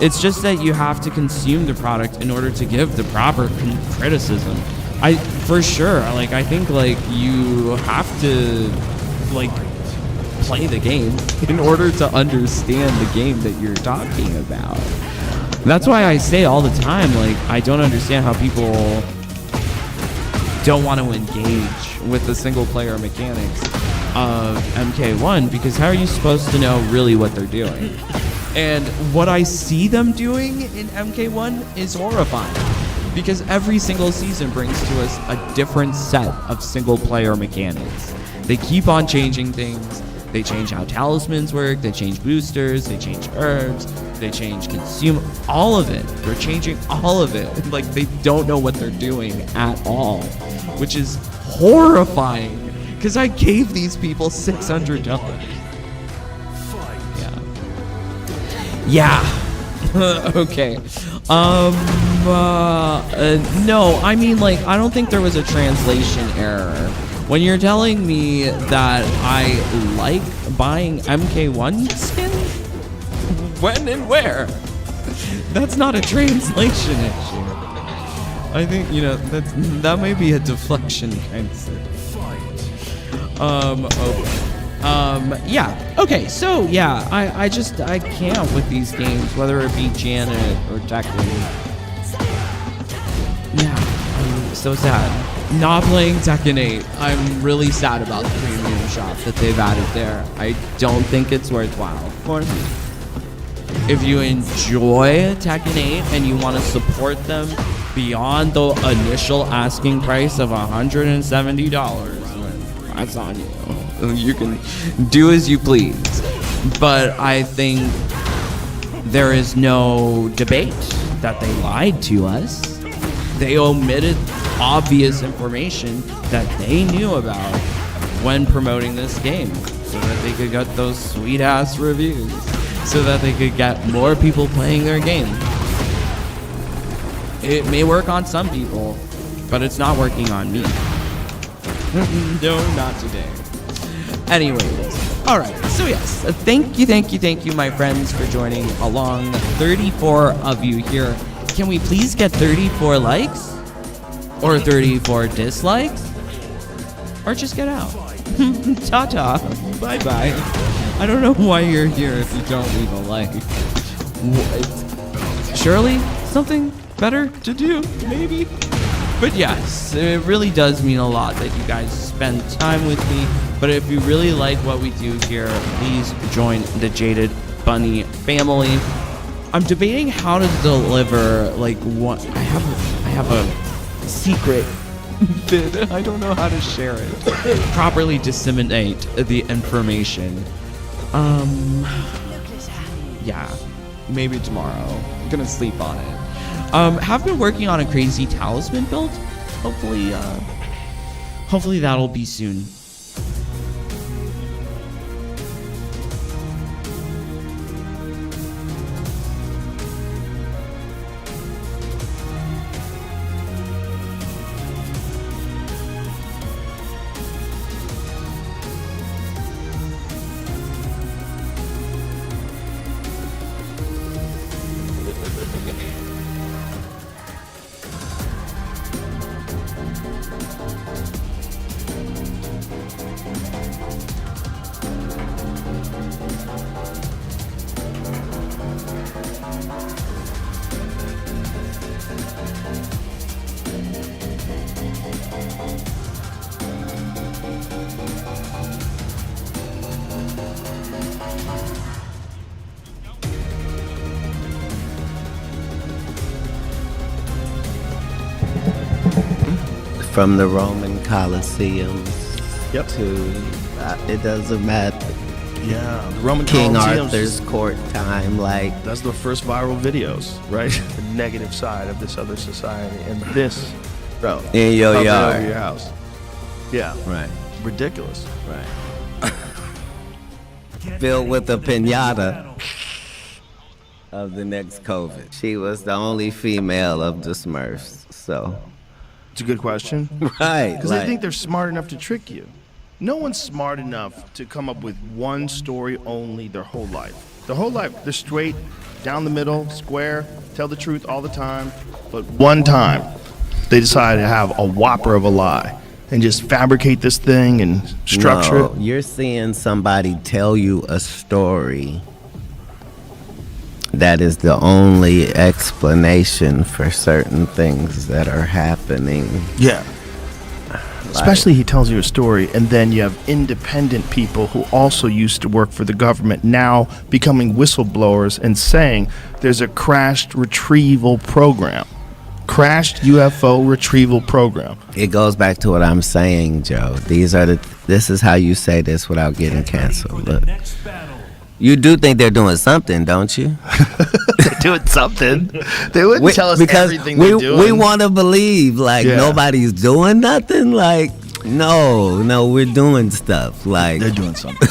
It's just that you have to consume the product in order to give the proper criticism. For sure, like, I think, like, you have to, like, play the game in order to understand the game that you're talking about. That's why I say all the time, like, I don't understand how people don't want to engage with the single-player mechanics of MK1, because how are you supposed to know really what they're doing? And what I see them doing in MK1 is horrifying, because every single season brings to us a different set of single-player mechanics. They keep on changing things. They change how talismans work, they change boosters, they change herbs, they change consume, all of it. They're changing all of it. Like, they don't know what they're doing at all, which is horrifying, because I gave these people $600. Yeah. Okay. No, I mean, like, I don't think there was a translation error. When you're telling me that I like buying MK1 skins, when and where? That's not a translation issue. I think, you know, that may be a deflection kind of thing. Yeah. Okay, so, yeah, I can't with these games, whether it be Janet or Tekken. Yeah, I'm so sad. Not playing Tekken 8. I'm really sad about the premium shop that they've added there. I don't think it's worthwhile for me. If you enjoy Tekken 8 and you want to support them beyond the initial asking price of $170, that's on you. You can do as you please. But I think there is no debate that they lied to us. They omitted obvious information that they knew about when promoting this game so that they could get those sweet ass reviews, so that they could get more people playing their game. It may work on some people, but it's not working on me. No, not today. Anyways, all right. So yes, thank you, my friends, for joining along. 34 of you here. Can we please get 34 likes? Or 34 dislikes? Or just get out. Ta-ta. Bye-bye. I don't know why you're here if you don't leave a like. Surely something better to do, maybe? But yes, it really does mean a lot that you guys spend time with me. But if you really like what we do here, please join the Jaded Bunny family. I'm debating how to deliver, like, what I have a secret bit. I don't know how to share it. Properly disseminate the information. Yeah, maybe tomorrow. I'm gonna sleep on it. Have been working on a crazy talisman build. Hopefully that'll be soon. From the Roman Colosseums Yep. to, it doesn't matter, Yeah, the Roman King Colosseums, Arthur's court time, like, That's the first viral videos, right? The negative side of this other society, and this, bro, in your cover it yard. over your house. Yeah, Right, ridiculous. right. Filled with a pinata of the next COVID. She was the only female of the Smurfs, so. It's a good question. Right, Because like, they think they're smart enough to trick you. No one's smart enough to come up with one story only their whole life. Their whole life, they're straight, down the middle, square, tell the truth all the time. But one time, they decide to have a whopper of a lie and just fabricate this thing and structure no, it. you're seeing somebody tell you a story that is the only explanation for certain things that are happening. Yeah. Especially he tells you a story, and then you have independent people who also used to work for the government now becoming whistleblowers and saying there's a crashed retrieval program. Crashed UFO retrieval program. It goes back to what I'm saying, Joe. This is how you say this without getting canceled. Look, you do think they're doing something, don't you? They're doing something. They wouldn't tell us because everything they're doing. we want to believe like Yeah. nobody's doing nothing. Like no, we're doing stuff. Like They're doing something.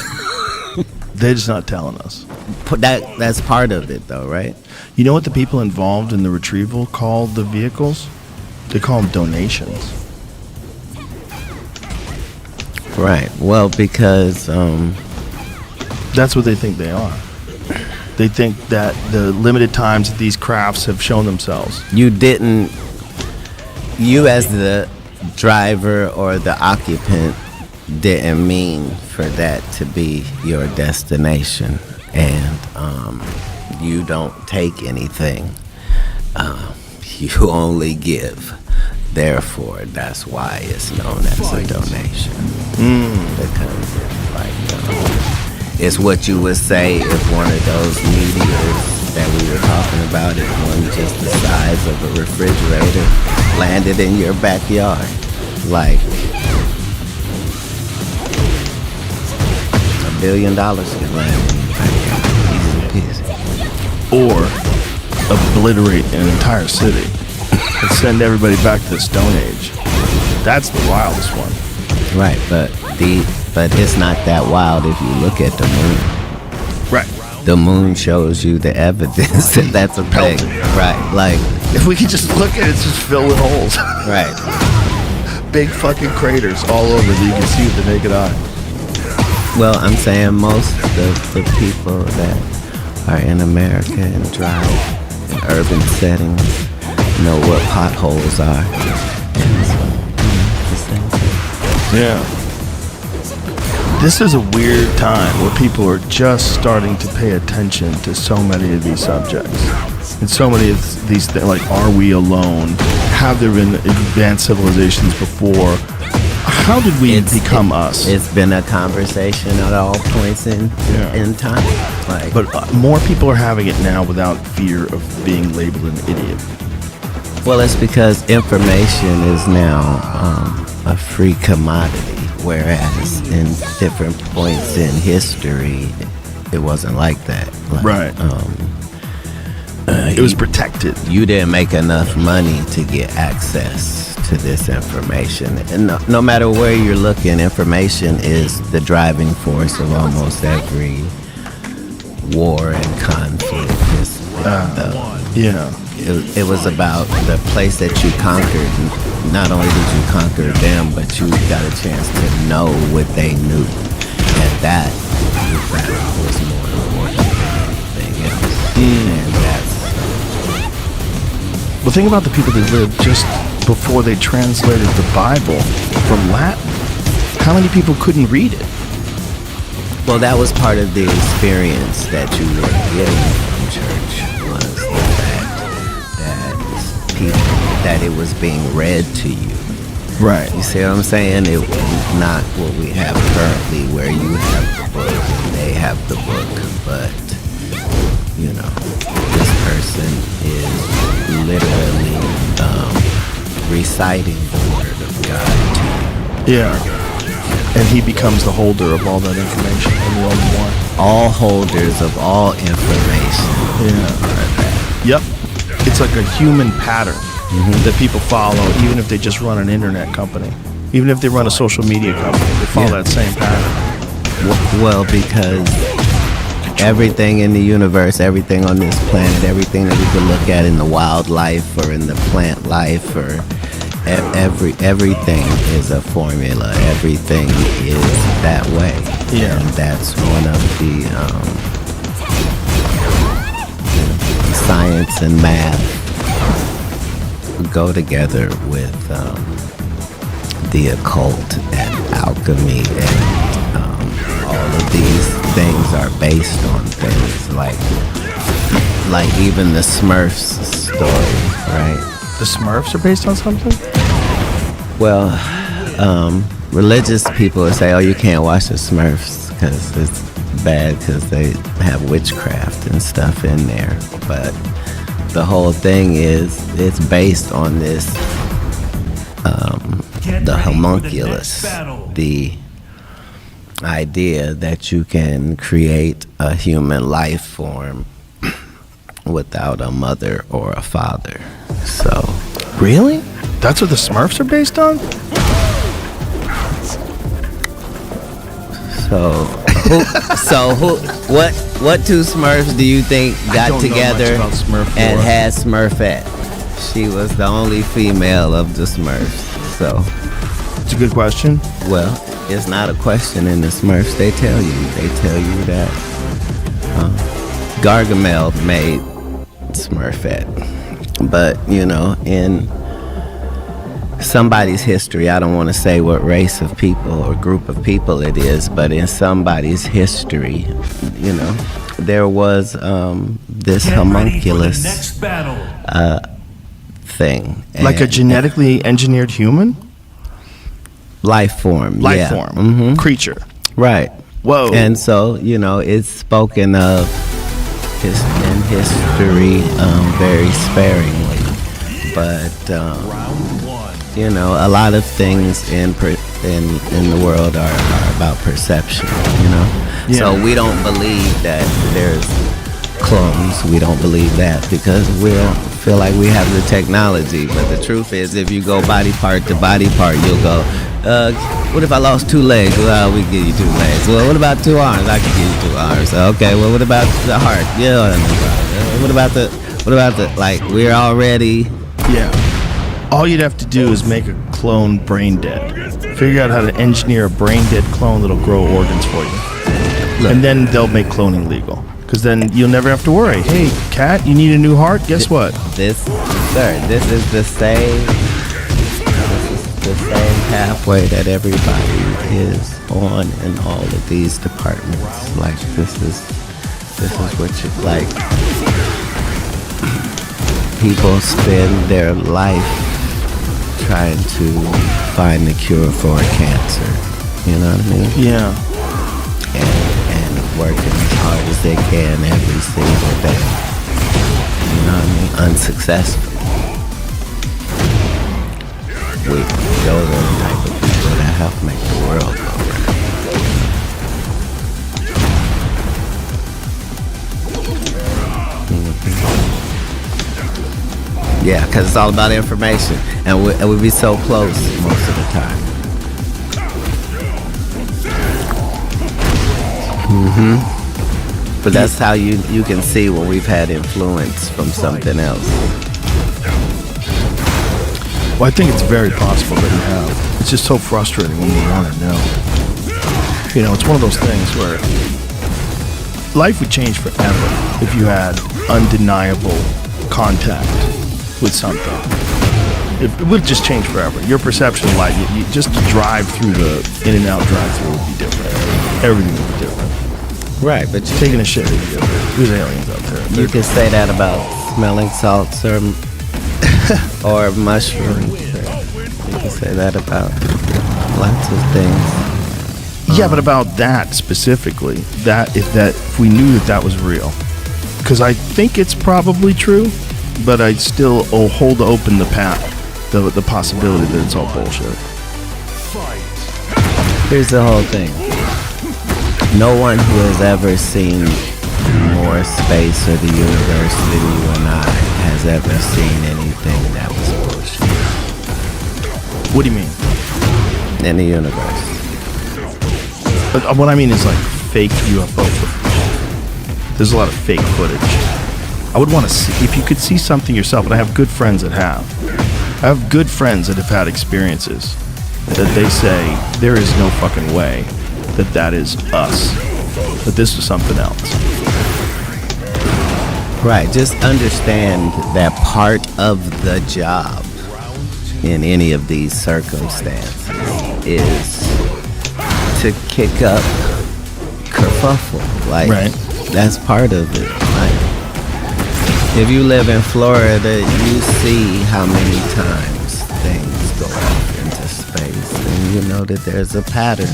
They're just not telling us. that's part of it, though, right? You know what the people involved in the retrieval call the vehicles? They call them donations. Right. Well, because That's what they think they are. They think that the limited times that these crafts have shown themselves. you as the driver or the occupant didn't mean for that to be your destination, and you don't take anything. You only give. Therefore, that's why it's known as a donation. Because it's like it's what you would say if one of those meteors that we were talking about, if one just the size of a refrigerator landed in your backyard, like $1 billion could land in your backyard, easy peasy. Or obliterate an entire city and send everybody back to the Stone Age. That's the wildest one. Right, but it's not that wild if you look at the moon. Right. The moon shows you the evidence that that's a thing. Right, like, If we could just look at it, it's just filled with holes. right. Big fucking craters all over that you can see with the naked eye. Well, I'm saying most of the people that are in America and drive in urban settings know what potholes are. And so, the same thing. Yeah. This is a weird time where people are just starting to pay attention to so many of these subjects. And so many of these things, like, are we alone? Have there been advanced civilizations before? How did we become us? It's been a conversation at all points in time. Like, But more people are having it now without fear of being labeled an idiot. well, it's because information is now a free commodity, whereas in different points in history, it wasn't like that. Like, Right. It was protected. You didn't make enough money to get access to this information. And no matter where you're looking, information is the driving force of almost every war and conflict. Yeah. It was about the place that you conquered. Not only did you conquer them, but you got a chance to know what they knew. And that was more important than anything else. And that's Well, think about the people that lived just before they translated the Bible from Latin. How many people couldn't read it? well, that was part of the experience that you were getting from church, was the fact that it was being read to you. Right. You see what I'm saying? It was not what we have currently, where you have the book and they have the book, but you know, this person is literally reciting the word of God to you. Yeah. And he becomes the holder of all that information, and the only one. All holders of all information. Yep. It's like a human pattern that people follow, even if they just run an internet company. Even if they run a social media company, they follow that same pattern. Well, because everything in the universe, everything on this planet, everything that we can look at in the wildlife or in the plant life, or everything is a formula. Everything is that way. Yeah. And that's one of the science and math go together with the occult and alchemy, and all of these things are based on things like even the Smurfs story, right? The Smurfs are based on something? Well, religious people would say, oh, you can't watch the Smurfs because it's bad because they have witchcraft and stuff in there. But the whole thing is, it's based on this, the homunculus, the idea that you can create a human life form without a mother or a father. So, Really? That's what the Smurfs are based on? what two Smurfs do you think got don't know together much about Smurf and lore. had Smurfette? She was the only female of the Smurfs. So, It's a good question. well, it's not a question in the Smurfs. They tell you that Gargamel made Smurfette. But, you know, in somebody's history, I don't want to say what race of people or group of people it is, but in somebody's history, you know, there was this homunculus Next battle. thing. Like a And genetically engineered human? life form. Life yeah. form. Mhm. Creature. Right. Whoa. And so, you know, it's spoken of in history very sparingly. But you know, a lot of things in the world are about perception. You know, so we don't believe that there's clones. We don't believe that because we don't feel like we have the technology. But the truth is, if you go body part to body part, you'll go, what if I lost 2 legs? Well, we give you 2 legs. Well, what about 2 arms? I can give you 2 arms. Okay, well, what about the heart? Yeah, what about the, like, we're already... Yeah. All you'd have to do is make a clone brain dead. Figure out how to engineer a brain dead clone that'll grow organs for you. Look. And then they'll make cloning legal. Because then you'll never have to worry. Hey, cat, you need a new heart? Guess what? This is the same pathway that everybody is on in all of these departments. Like this is what you like. People spend their life trying to find the cure for a cancer. You know what I mean? Yeah. And working as hard as they can every single day. You know what I mean? Unsuccessful. Those are the type of people that help make the world go round. Yeah, because it's all about information, and we'd be so close most of the time. But that's how you can see when we've had influence from something else. Well, I think it's very possible that we have. It's just so frustrating when we want to know. You know, it's one of those things where life would change forever if you had undeniable contact with something. It would just change forever. Your perception of life, you just to drive through the in-and-out drive-through would be different. Everything would be different. Right, but Taking a shit would be different. There's aliens out there. You can say that about smelling salts or mushrooms. You can say that about lots of things. Yeah, but about that specifically, that if we knew that was real, because I think it's probably true, but I still hold open the possibility that it's all bullshit. Here's the whole thing. No one who has ever seen more space or the universe than you and I has ever seen anything that was bullshit. What do you mean? In the universe. But what I mean is like fake UFO footage. There's a lot of fake footage. I would want to see, if you could see something yourself, and I have good friends that have. I have good friends that have had experiences that they say there is no fucking way that is us, that this is something else. Right, just understand that part of the job in any of these circumstances is to kick up kerfuffle. Like, right. That's part of it. Like, if you live in Florida, you see how many times things go off into space, and you know that there's a pattern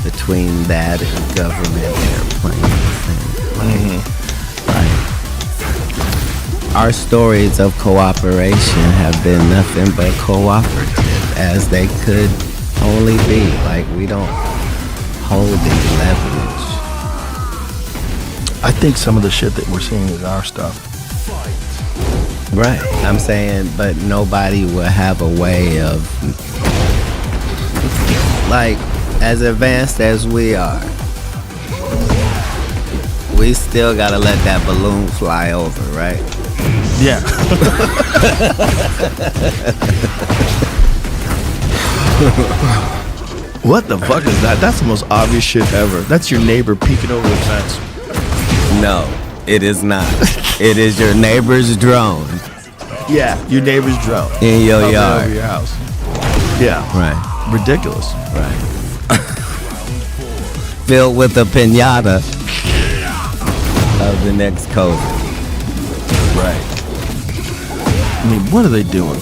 between that and government airplanes. And our stories of cooperation have been nothing but cooperative, as they could only be. Like, we don't hold any leverage. I think some of the shit that we're seeing is our stuff. Right, I'm saying, but nobody will have a way of, like, as advanced as we are, we still gotta let that balloon fly over, right? Yeah. What the fuck is that? That's the most obvious shit ever. That's your neighbor peeking over the fence. No, it is not. It is your neighbor's drone. Yeah, your neighbor's drone. In your yard. Over your house. Yeah. Right. Ridiculous. Right. Filled with a piñata of the next COVID. Right. I mean, what are they doing?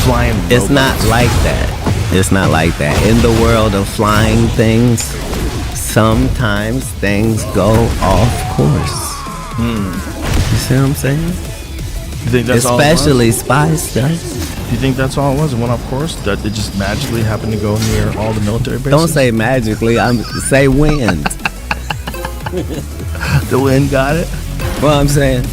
Flying robots. It's not like that. It's not like that. In the world of flying things, sometimes things go off course. You see what I'm saying? You think that's all it was? Especially spy stuff. Do you think that's all it was? It went off course? That it just magically happened to go near all the military bases? Don't say magically. Say wind. The wind got it? Well, I'm saying.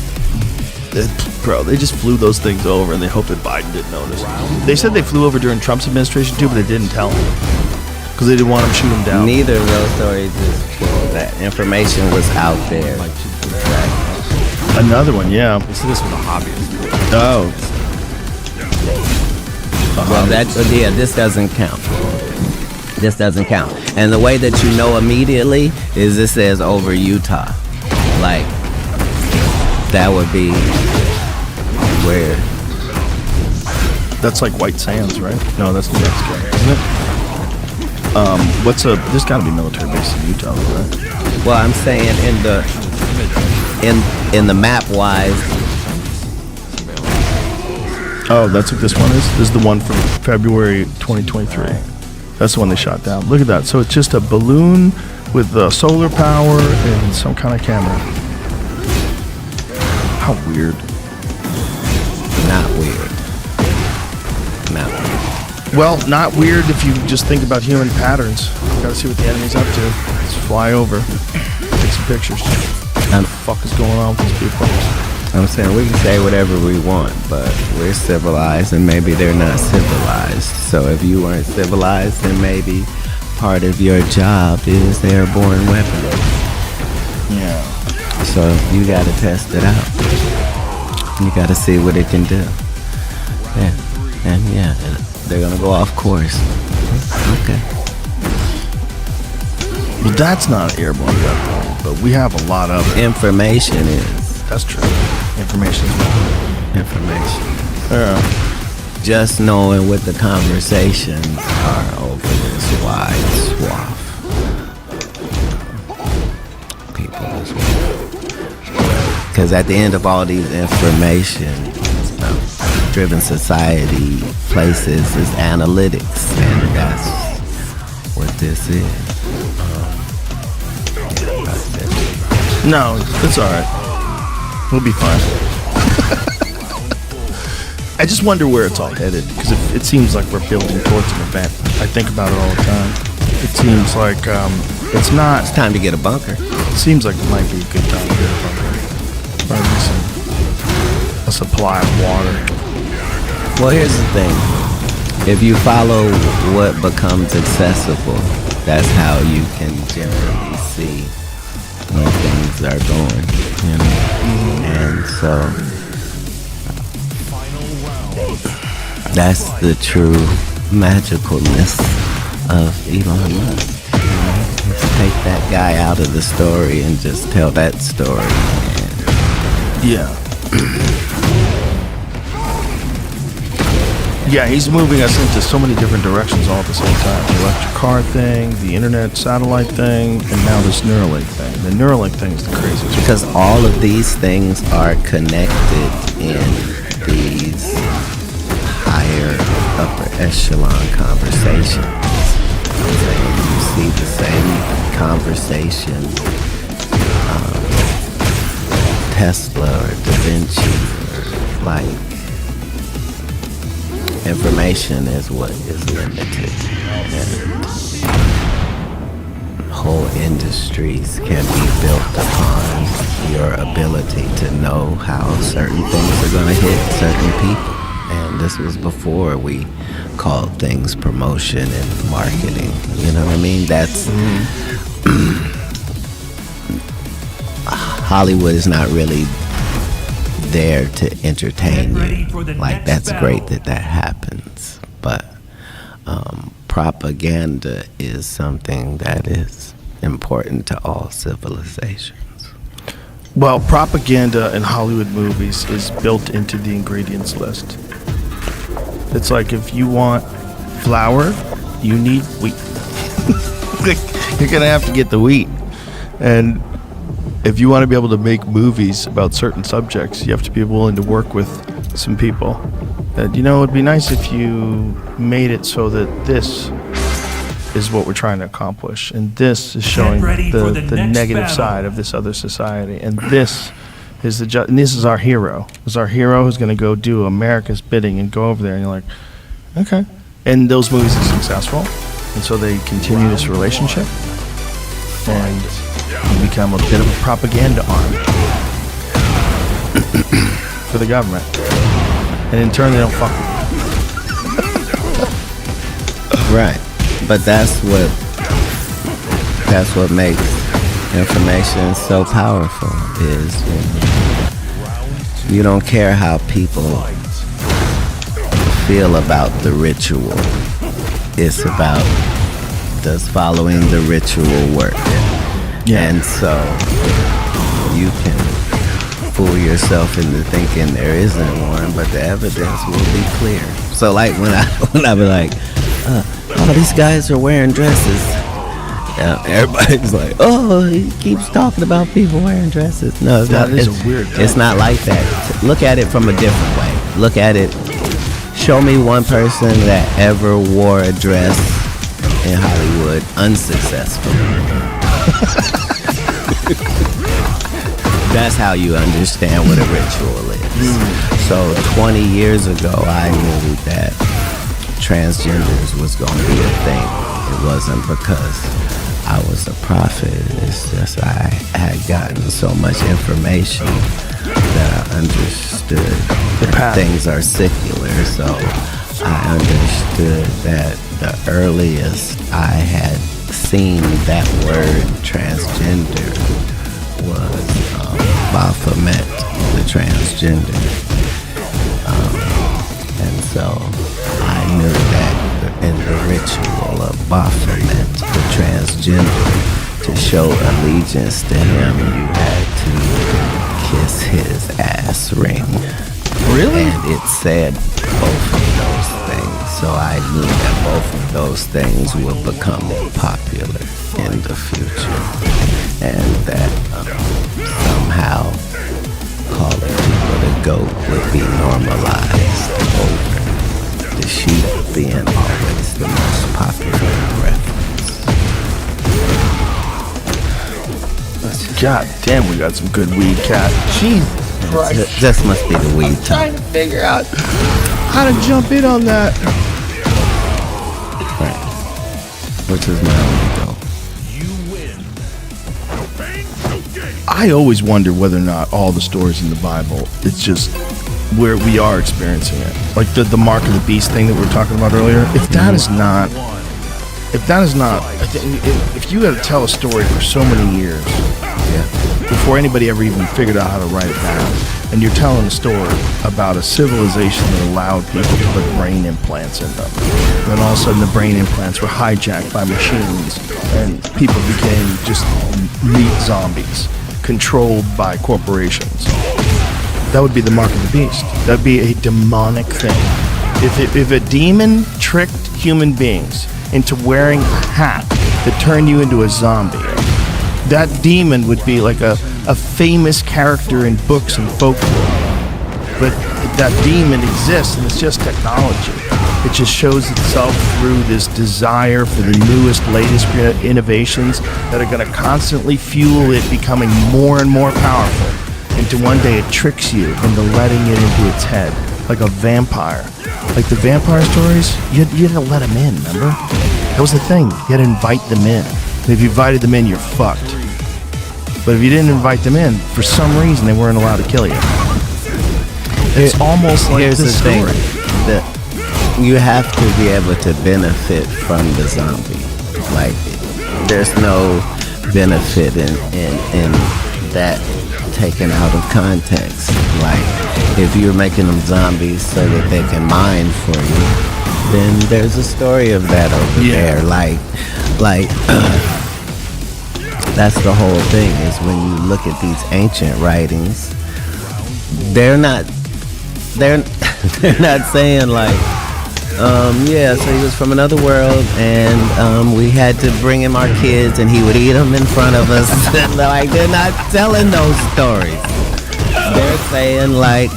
Bro, they just flew those things over and they hoped that Biden didn't notice. They said they flew over during Trump's administration too, but they didn't tell him. Because they didn't want him to shoot him down. Neither of those stories is true. That information was out there. Another one, yeah. They said this was a hobbyist. Oh. Well, this doesn't count. This doesn't count. And the way that you know immediately is it says over Utah. Like, that would be where. That's like White Sands, right? No, that's New Mexico, isn't it? There's gotta be military base in Utah, right? Well, I'm saying in the map wise. Oh, that's what this one is? This is the one from February 2023. That's the one they shot down. Look at that. So it's just a balloon with solar power and some kind of camera. How weird. Not weird. Not weird. Well, not weird if you just think about human patterns. Gotta see what the enemy's up to. Let's fly over. Take some pictures. What the fuck is going on with these people? I'm saying we can say whatever we want, but we're civilized and maybe they're not civilized. So if you weren't civilized, then maybe part of your job is airborne weaponry. Yeah. So you gotta test it out. You gotta see what it can do. Yeah. And yeah, they're gonna go off course. Okay. Well, that's not an airborne weapon, but we have a lot of it. Information is. That's true. Information is weapon. Information. Yeah. Just knowing what the conversations are over this wide swath. People as well. Because at the end of all these information driven society places is analytics, and that's what this is. No, it's alright. We'll be fine. I just wonder where it's all headed, because it seems like we're building towards an event. I think about it all the time. It seems like it's not. It's time to get a bunker. It seems like it might be a good time to get a bunker. Or at least a supply of water. Well, here's the thing. If you follow what becomes accessible, that's how you can generally see where things are going, you know? And so that's the true magicalness of Elon Musk. You know? Just take that guy out of the story and just tell that story. Yeah. Yeah, he's moving us into so many different directions all at the same time. The electric car thing, the internet satellite thing, and now this Neuralink thing. The Neuralink thing is the craziest. Because all of these things are connected in these higher upper echelon conversations. You see the same conversation Tesla or Da Vinci, or like information is what is limited, and whole industries can be built upon your ability to know how certain things are going to hit certain people. And this was before we called things promotion and marketing. You know what I mean? That's Hollywood is not really there to entertain you. Like, that's great that happens, but propaganda is something that is important to all civilizations. Well, propaganda in Hollywood movies is built into the ingredients list. It's like, if you want flour, you need wheat. You're gonna have to get the wheat. And if you want to be able to make movies about certain subjects, you have to be willing to work with some people that, you know, it'd be nice if you made it so that this is what we're trying to accomplish, and this is showing ready for the the next negative battle. side of this other society, and this is and this is our hero. This is our hero who's going to go do America's bidding and go over there, and you're like, okay. And those movies are successful, and so they continue this relationship, and you become a bit of a propaganda arm for the government, and in turn they don't fuck with you. Right. But that's what makes information so powerful is you don't care how people feel about the ritual. It's about does following the ritual work. Yeah. And so you can fool yourself into thinking there isn't one, but the evidence will be clear. So like when I be like, oh, these guys are wearing dresses. Everybody's like, oh, he keeps talking about people wearing dresses. No, it's That not. is It's, a weird thing. it's not like that. Look at it from a different way. Look at it. Show me one person that ever wore a dress in Hollywood unsuccessfully. That's how you understand what a ritual is. So 20 years ago, I knew that transgenders was going to be a thing. It wasn't because I was a prophet. It's just I had gotten so much information that I understood that things are secular. So I understood that the earliest I had seen that word transgender was Baphomet, the transgender. And so I knew that in the ritual of Baphomet, the transgender, to show allegiance to him, you had to kiss his ass ring. Really? And it said both of those things. So I knew that both of those things would become popular in the future. And that somehow calling people the GOAT would be normalized over the sheep being always the most popular reference. God damn, we got some good weed, Cat. Jesus Christ. Just must be the weed Trying talk. to figure out how to jump in on that. Right. Which is my only goal. I always wonder whether or not all the stories in the Bible, it's just where we are experiencing it. Like the mark of the beast thing that we were talking about earlier. If that is not, I think if you got to tell a story for so many years, before anybody ever even figured out how to write it down, and you're telling a story about a civilization that allowed people to put brain implants in them, and then all of a sudden the brain implants were hijacked by machines, and people became just meat zombies, controlled by corporations. That would be the mark of the beast. That would be a demonic thing. If a demon tricked human beings into wearing a hat that turned you into a zombie, that demon would be like a famous character in books and folklore. But that demon exists, and it's just technology. It just shows itself through this desire for the newest, latest innovations that are going to constantly fuel it becoming more and more powerful. Until one day it tricks you into letting it into its head, like a vampire. Like the vampire stories, you had to let them in, remember? That was the thing. You had to invite them in. And if you invited them in, you're fucked. But if you didn't invite them in, for some reason they weren't allowed to kill you. It's almost like Here's this the thing, story. that you have to be able to benefit from the zombie. Like, there's no benefit in that taken out of context. Like, if you're making them zombies so that they can mine for you, then there's a story of that over there. Like that's the whole thing, is when you look at these ancient writings, they're not saying like, yeah, so he was from another world, and we had to bring him our kids, and he would eat them in front of us. Like, they're not telling those stories. They're saying like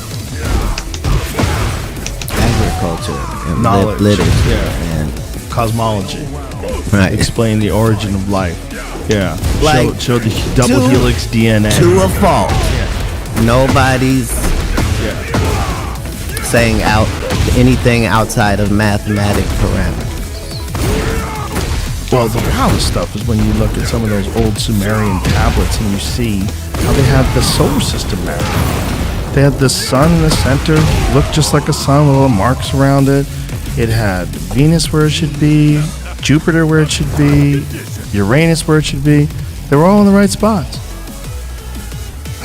agriculture and Knowledge, literature yeah. and Cosmology. Right. Explain the origin of life. Yeah. Like, show the double to- helix DNA. To a fault. Nobody's saying anything outside of mathematic parameters. Well, the wildest stuff is when you look at some of those old Sumerian tablets and you see how they have the solar system mapped. They had the sun in the center, looked just like a sun with little marks around it. It had Venus where it should be, Jupiter where it should be, Uranus where it should be. They were all in the right spots.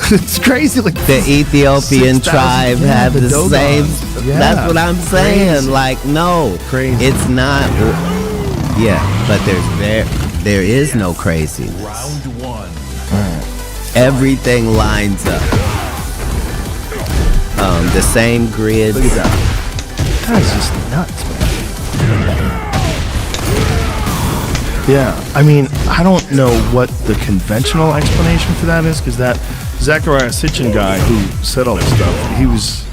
It's crazy. Like The Ethiopian 6,000 tribe have the Dogons. same. Yeah, That's what I'm saying. crazy. Like, no, Crazy. it's not. Yeah, but there is no craziness. Round one. Everything lines up. The same grids. Look at that. That's just nuts, man. Yeah, I mean, I don't know what the conventional explanation for that is, because that Zechariah Sitchin guy who said all this stuff, he was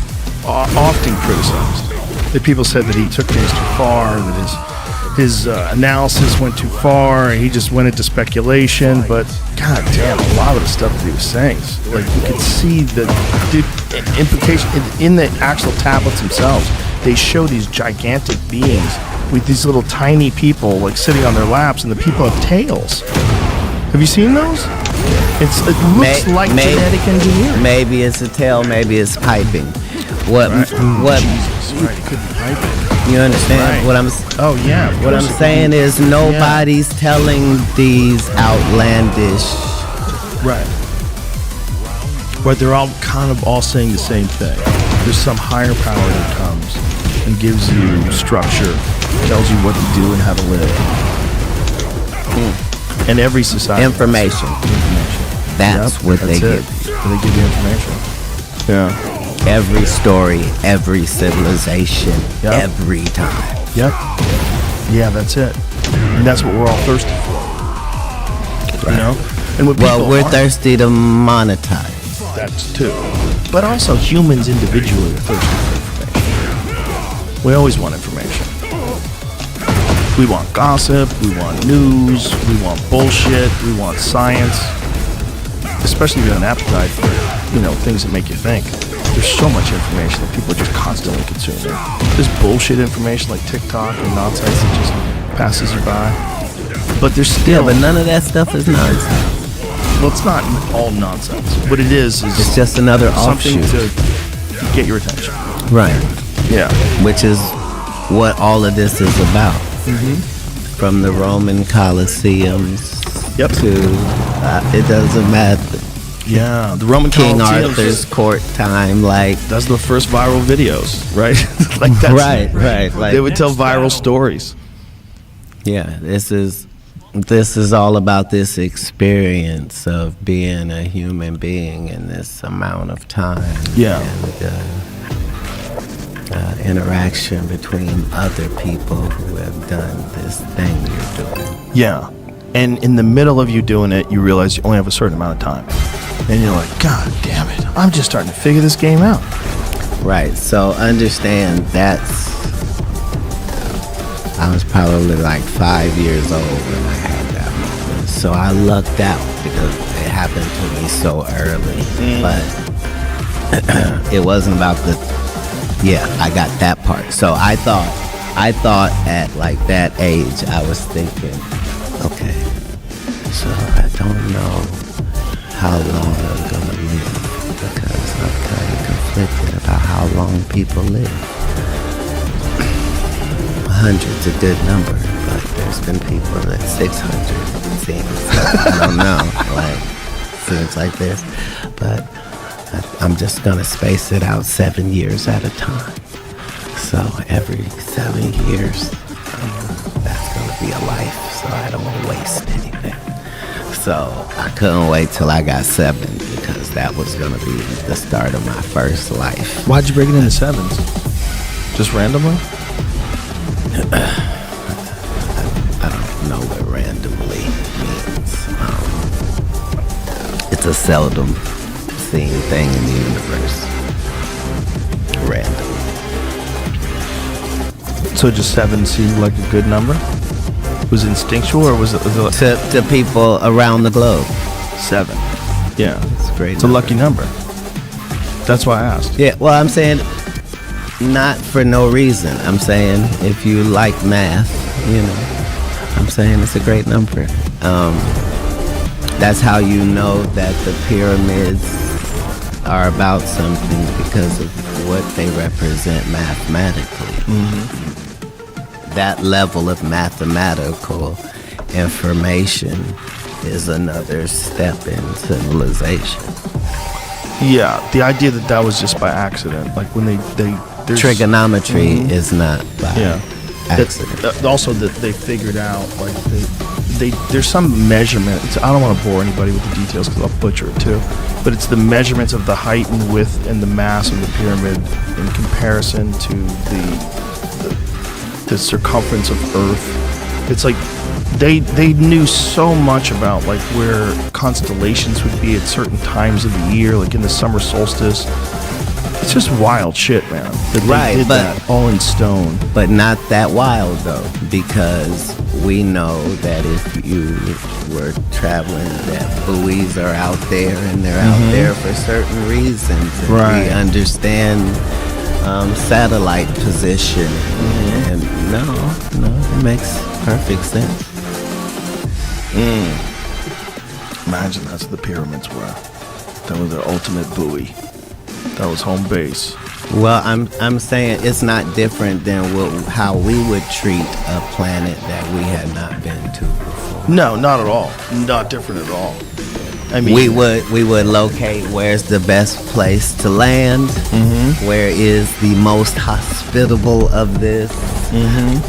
often criticized. That people said that he took things too far, that his analysis went too far, and he just went into speculation. But god damn, a lot of the stuff that he was saying, like you could see the implication in the actual tablets themselves. They show these gigantic beings with these little tiny people like sitting on their laps, and the people have tails. Have you seen those? It looks like genetic engineering. Maybe it's a tail, maybe it's piping. What Jesus, right? It could be piping. you understand? Right. What I'm Oh yeah. of what course I'm it could saying be. is nobody's telling these outlandish. Right. But they're all kind of all saying the same thing. There's some higher power that comes and gives you structure, tells you what to do and how to live. And every society. Information. That's what they give. They give you information. Yeah. Every story, every civilization, Yep. every time. Yep. Yeah, that's it. And that's what we're all thirsty for. You know? And what Well, people we're aren't, thirsty to monetize. That's too. But also humans individually are thirsty for information. We always want information. We want gossip, we want news, we want bullshit, we want science. Especially if you have an appetite for, things that make you think. There's so much information that people are just constantly consuming. There's bullshit information like TikTok and nonsense that just passes you by. But there's Yeah, still, but none of that stuff is nonsense. well, it's not all nonsense. What it is It's just another something offshoot. to get your attention. Right. Yeah. Which is what all of this is about. Mm-hmm. From the Roman Colosseums Yep. to, it doesn't matter, Yeah. The Roman King Colosseum Arthur's court time, like, That's the first viral videos, right? Like that's, right. Like, They would tell viral stories. yeah, this is all about this experience of being a human being in this amount of time. Yeah. And interaction between other people who have done this thing you're doing. Yeah. And in the middle of you doing it, you realize you only have a certain amount of time. And you're like, God damn it, I'm just starting to figure this game out. Right, so understand I was probably like 5 years old when I had that moment. So I lucked out because it happened to me so early. But it wasn't about I got that part. So I thought at like that age, I was thinking, okay, so I don't know how long I'm gonna live because I'm kind of conflicted about how long people live. 100's a good number, but there's been people that 600 seems like, I don't know, like seems like this, but I'm just gonna space it out 7 years at a time. So every 7 years, that's gonna be a life, so I don't waste anything. So I couldn't wait till I got 7 because that was gonna be the start of my first life. Why'd you break it into sevens? Just randomly? I don't know what randomly means. It's a seldom seen thing in the universe. Random. So just 7 seemed like a good number? Was it instinctual or was it to people around the globe. 7? Yeah, It's a great. it's a lucky number. That's why I asked. Yeah, well, I'm saying not for no reason. I'm saying if you like math, I'm saying it's a great number. That's how you know that the pyramids are about something because of what they represent mathematically. That level of mathematical information is another step in civilization. Yeah, the idea that was just by accident, like when there's Trigonometry is not by Yeah. accident. Also, that they figured out, like there's some measurement. I don't want to bore anybody with the details because I'll butcher it too. But it's the measurements of the height and width and the mass of the pyramid in comparison to the circumference of Earth. It's like they knew so much about like where constellations would be at certain times of the year, like in the summer solstice. It's just wild shit, man. That they did that all in stone. But not that wild though, because we know that if you were traveling, that buoys are out there and they're out there for certain reasons. And Right. we understand satellite position, and no, it makes perfect sense. Imagine that's what the pyramids were. That was their ultimate buoy. That was home base. Well, I'm saying it's not different than how we would treat a planet that we had not been to before. No, not at all. Not different at all. I mean, We would locate where's the best place to land, where is the most hospitable of this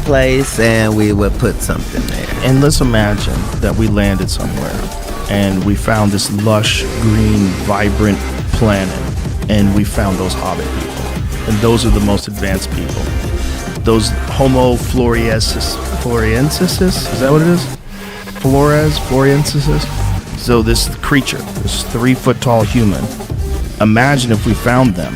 place, and we would put something there. and let's imagine that we landed somewhere and we found this lush, green, vibrant planet, and we found those hobbit people. And those are the most advanced people. Those Homo floresiensis, is that what it is? Floresiensis. So this creature, this 3-foot tall human, imagine if we found them.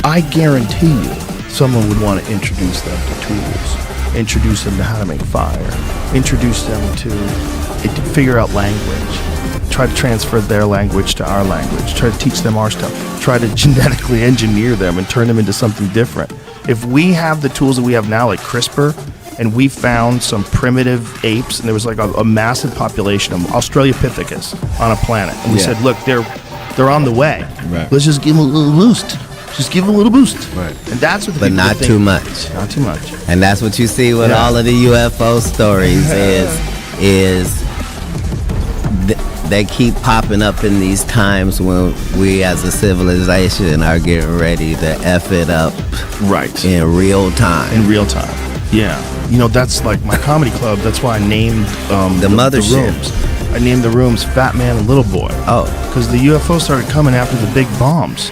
I guarantee you someone would want to introduce them to tools, introduce them to how to make fire, introduce them to figure out language, try to transfer their language to our language, try to teach them our stuff, try to genetically engineer them and turn them into something different. If we have the tools that we have now, like CRISPR, and we found some primitive apes, and there was like a massive population of Australopithecus on a planet, and we said, look, they're on the way. Right. Let's just give them a little boost. Just give them a little boost. Right. And that's what the But people not think. too much. Not too much. And that's what you see with all of the UFO stories they keep popping up in these times when we as a civilization are getting ready to F it up Right. in real time. In real time. Yeah. You know, that's like my comedy club. That's why I named The mothership. rooms. I named the rooms Fat Man and Little Boy. Oh. Because the UFO started coming after the big bombs.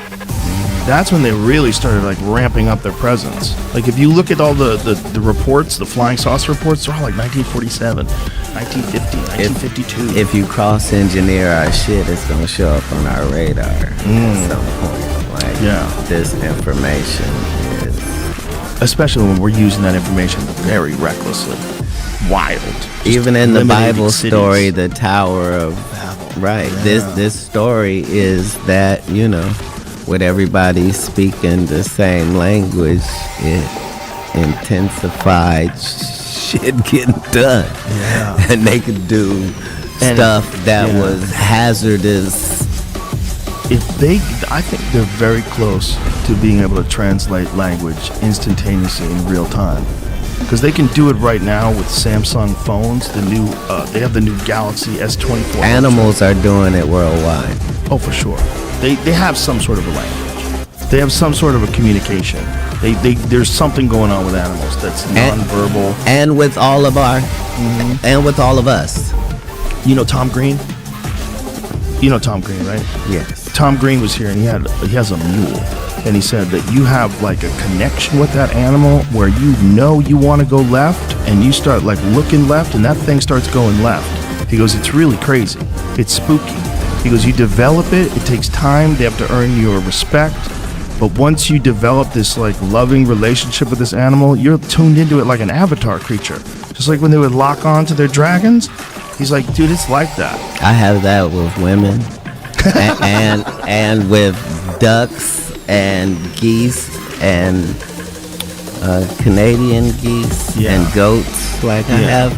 That's when they really started like ramping up their presence. Like if you look at all the reports, the flying saucer reports, they're all like 1947, 1950, 1952. If you cross-engineer our shit, it's gonna show up on our radar at some point. Like, this information is... Especially when we're using that information very recklessly. Wild. Just Even in the eliminating Bible cities. story, the Tower of... Right. Yeah. This story is that, with everybody speaking the same language, it intensified shit getting done. Yeah. And they could do stuff that was hazardous. I think they're very close to being able to translate language instantaneously in real time. Because they can do it right now with Samsung phones. They have the new Galaxy S24. Animals are doing it worldwide. Oh, for sure. They have some sort of a language. They have some sort of a communication. There's something going on with animals that's nonverbal. And with all of and with all of us. You know Tom Green? You know Tom Green, right? Yes. Tom Green was here and he has a mule. And he said that you have like a connection with that animal where you want to go left and you start like looking left and that thing starts going left. He goes, it's really crazy. It's spooky. He goes, you develop it takes time, they have to earn your respect. But once you develop this like loving relationship with this animal, you're tuned into it like an avatar creature. Just Just like when they would lock on to their dragons. He's like, dude, it's like that. I have that with women, and with ducks and geese and Canadian geese and goats. Like I have,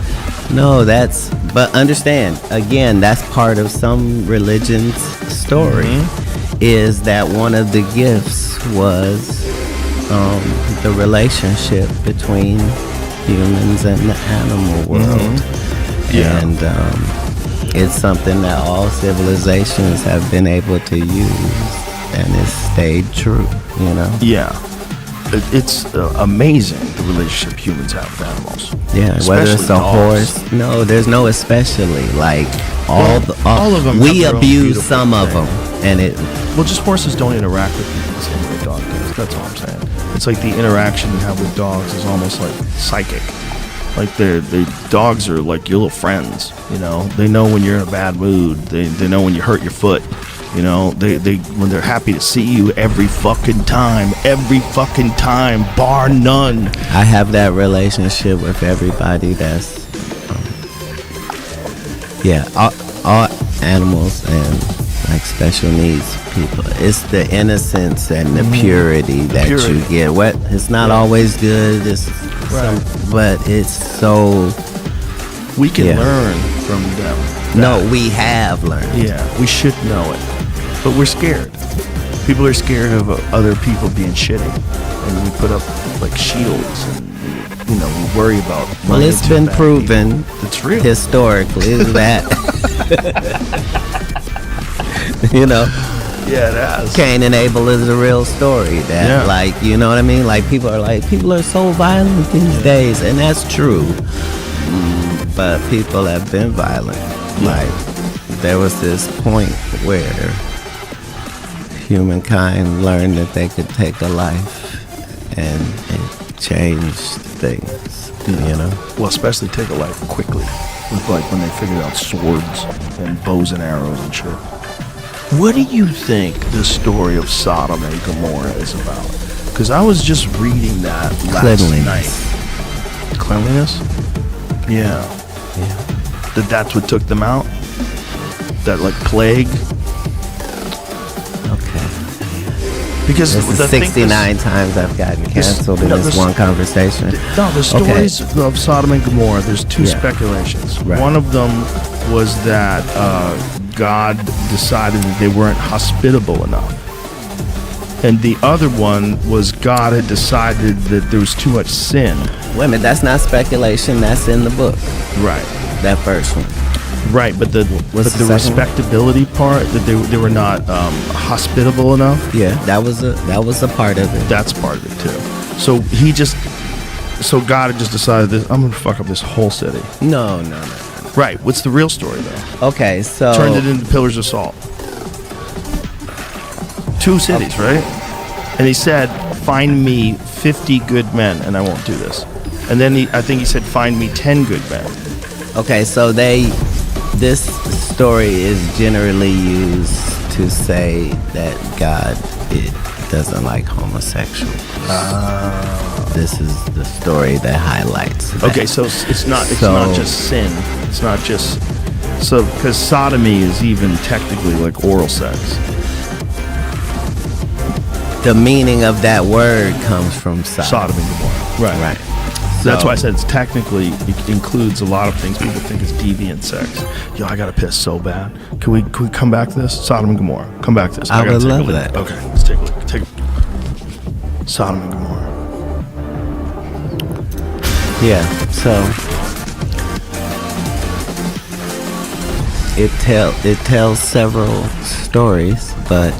no, that's. But understand, again, that's part of some religion's story. Is that one of the gifts was the relationship between humans and the animal world. And it's something that all civilizations have been able to use, and it's stayed true, you know? Yeah. It's amazing the relationship humans have with animals. Yeah, Especially whether it's a dogs. horse. No, there's no especially. Like, all of them we have their own abuse beautiful some of thing. them, and it. Well, just horses don't interact with people the same way a dog does. That's all I'm saying. It's like the interaction you have with dogs is almost like psychic. Like dogs are like your little friends, you know. They know when you're in a bad mood. They know when you hurt your foot. You know, they when they're happy to see you every fucking time, bar none. I have that relationship with everybody that's, all animals and like special needs people. It's the innocence and the purity that you get. It's not always good. It's but it's so. We can learn from them. No, we have learned. Yeah, we should know it. But we're scared. People are scared of other people being shitty. And we put up like shields and, you know, we worry about. Well, it's been proven it's real. Historically that, you know, Yeah, it has. Cain and Abel is a real story. That, like, you know what I mean? Like, people are so violent these days. And that's true. But people have been violent. Like, there was this point where humankind learned that they could take a life, and it changed things, you know? Well, especially take a life quickly. With like when they figured out swords and bows and arrows and shit. What do you think the story of Sodom and Gomorrah is about? Because I was just reading that last night. Cleanliness? Yeah. That's what took them out? That like plague? Because this is 69 times I've gotten canceled in this one conversation. No, the stories of Sodom and Gomorrah, there's two speculations. Right. One of them was that God decided that they weren't hospitable enough. And the other one was God had decided that there was too much sin. Wait a minute, that's not speculation, that's in the book. Right. That first one. Right, but the respectability part, that they were not hospitable enough. Yeah, that was a part of it. That's part of it too. So God had just decided that I'm gonna fuck up this whole city. No. Right. What's the real story though? Okay, so Turned it into pillars of salt. 2 cities, right? And he said, "Find me 50 good men, and I won't do this." And then I think he said, "Find me 10 good men." Okay, so this story is generally used to say that God doesn't like homosexuals. This is the story that highlights that. Okay, so it's not just sin. It's not just because sodomy is even technically like oral sex. The meaning of that word comes from Sodom and Gomorrah. Right. That's why I said it includes a lot of things people think is deviant sex. Yo, I gotta piss so bad. Can we come back to this? Sodom and Gomorrah. Come back to this. I would gotta take a love look. that. Okay, let's take a look. Sodom and Gomorrah. Yeah. So it tells several stories, but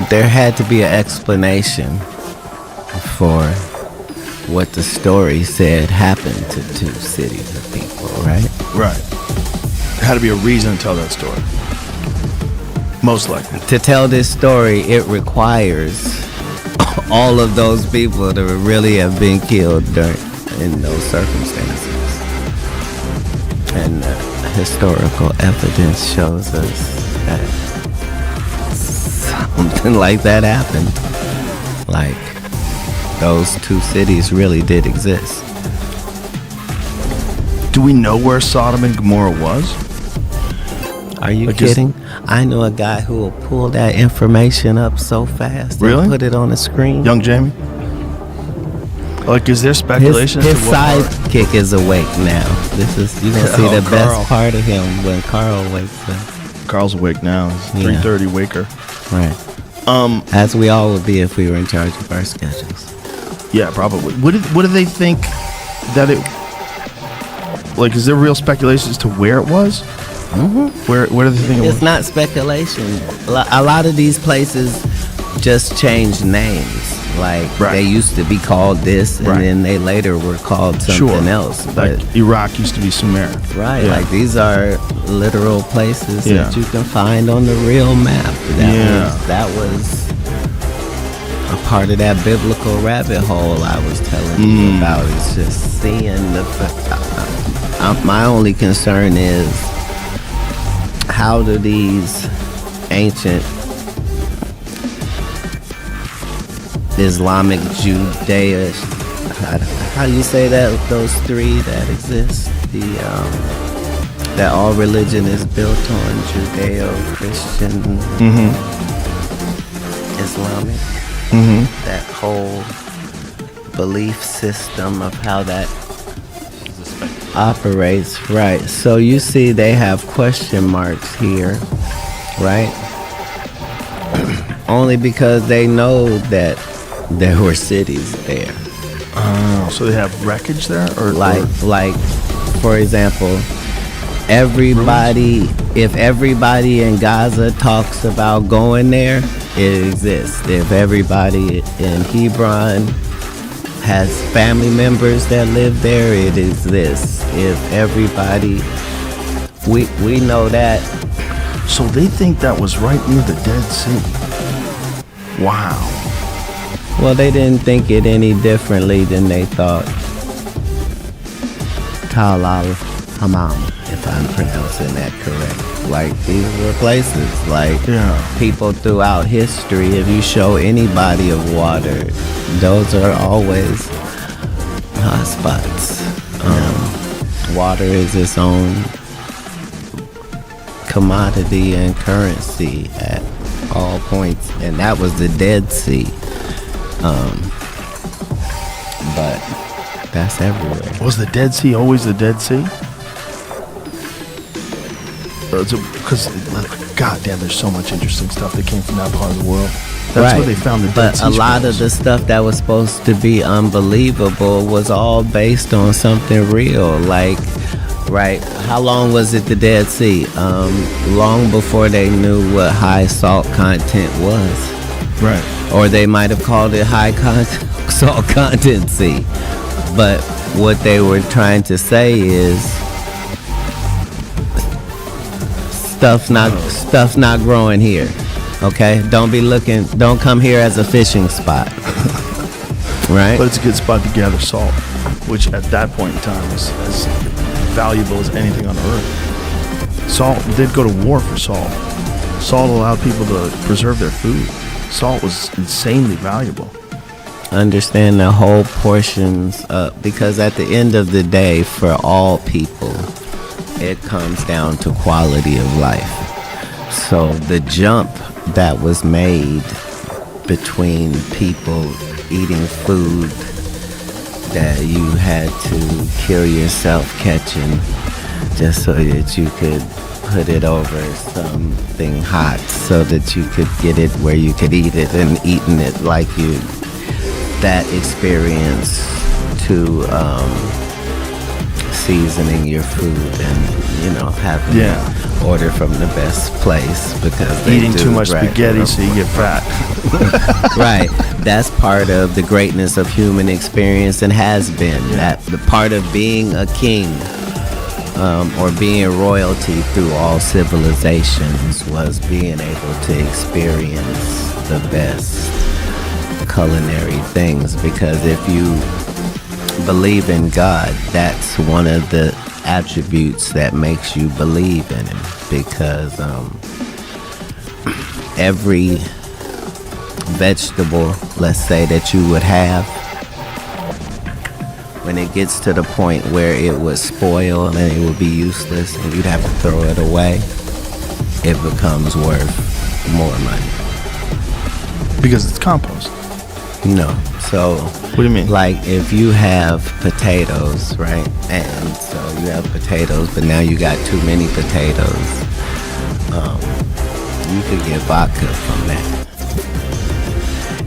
there had to be an explanation for what the story said happened to 2 cities of people, right? Right. There had to be a reason to tell that story. Most likely. To tell this story, it requires all of those people to really have been killed in those circumstances. And historical evidence shows us that something like that happened. Like, those two cities really did exist. Do we know where Sodom and Gomorrah was? Are you Like, is- kidding? I know a guy who will pull that information up so fast Really? and put it on the screen. Young Jamie? Like, is there His speculation as to what part? sidekick is awake now. This is, you can see Oh, the Carl. best part of him when Carl wakes up. Carl's awake now. It's Yeah. 3:30 waker. Right. As we all would be if we were in charge of our schedules. Yeah, probably. What do they think that it? Like, is there real speculation as to where it was? Mm-hmm. Where do they think it was? It's not speculation. A lot of these places just changed names. Like, Right. they used to be called this, and Right. then they later were called something else. But Like Iraq used to be Sumer. right, Yeah. like these are literal places Yeah. that you can find on the real map. That was a part of that biblical rabbit hole I was telling you about. It's just seeing my only concern is, how do these ancient Islamic, Judaic, how do you say that, those three that exist, that all religion is built on, Judeo-Christian, Islamic, that whole belief system of how that operates, right? So you see they have question marks here, right? Only because they know that there were cities there. Oh, so they have wreckage there, or Like for example, if everybody in Gaza talks about going there, it exists. If everybody in Hebron has family members that live there, it exists. If everybody, we know that. So they think that was right near the Dead Sea. Wow. Well, they didn't think it any differently than they thought Tal al-Hammam, if I'm pronouncing that correct. Like, these were places, like, people throughout history, if you show any body of water, those are always hot spots. Water is its own commodity and currency at all points, and that was the Dead Sea. But that's everywhere. Was the Dead Sea always the Dead Sea? Because, goddamn, there's so much interesting stuff that came from that part of the world. That's where they found the Dead Sea. But a lot of scrolls. the stuff that was supposed to be unbelievable was all based on something real. Like, right, how long was it the Dead Sea? Long before they knew what high salt content was. Right. Or they might have called it high salt content sea. But what they were trying to say is stuff's not growing here. Okay? Don't come here as a fishing spot. Right? But it's a good spot to gather salt, which at that point in time was as valuable as anything on earth. Salt, they'd go to war for salt. Salt allowed people to preserve their food. Salt was insanely valuable. Understand the whole portions, because at the end of the day, for all people, it comes down to quality of life. So the jump that was made between people eating food that you had to kill yourself catching just so that you could put it over something hot so that you could get it where you could eat it, and eating it like you, that experience to seasoning your food and, having order from the best place because they Eating do too much right. spaghetti so you get fat. Right. That's part of the greatness of human experience, and has been. That the part of being a king or being royalty through all civilizations was being able to experience the best culinary things. Because if you believe in God, that's one of the attributes that makes you believe in him. Because every vegetable, let's say, that you would have, when it gets to the point where it would spoil and it would be useless and you'd have to throw it away, it becomes worth more money. Because it's compost. No. So, What do you mean? like if you have potatoes, right? And so you have potatoes, but now you got too many potatoes. You could get vodka from that.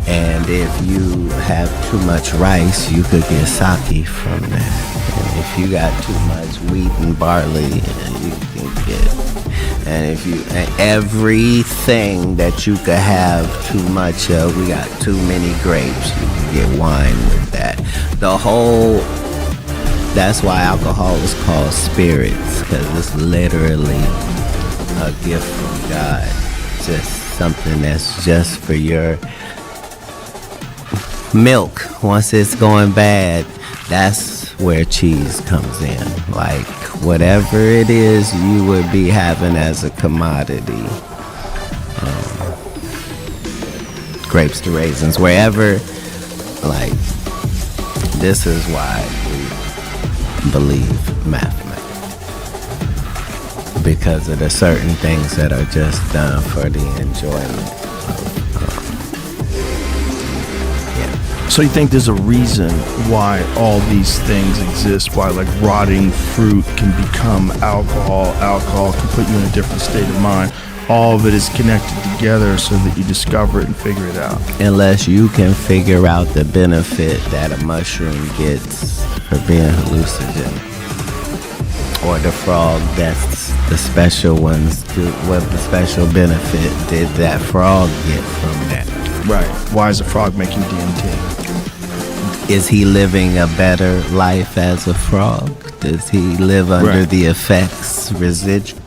And if you have too much rice, you could get sake from that. And if you got too much wheat and barley, you can get. And if you, and everything that you could have too much of, we got too many grapes, you can get wine with that. That's why alcohol is called spirits, because it's literally a gift from God. Just something that's just for your milk. Once it's going bad, that's where cheese comes in. Like whatever it is you would be having as a commodity, grapes to raisins, wherever, like, this is why we believe mathematics, because of the certain things that are just done for the enjoyment. So you think there's a reason why all these things exist, why like rotting fruit can become alcohol can put you in a different state of mind. All of it is connected together so that you discover it and figure it out. Unless you can figure out the benefit that a mushroom gets for being hallucinogen, or the frog that's the special ones, what the special benefit did that frog get from that? Right. Why is a frog making DMT? Is he living a better life as a frog? Does he live under Right. the effects residual?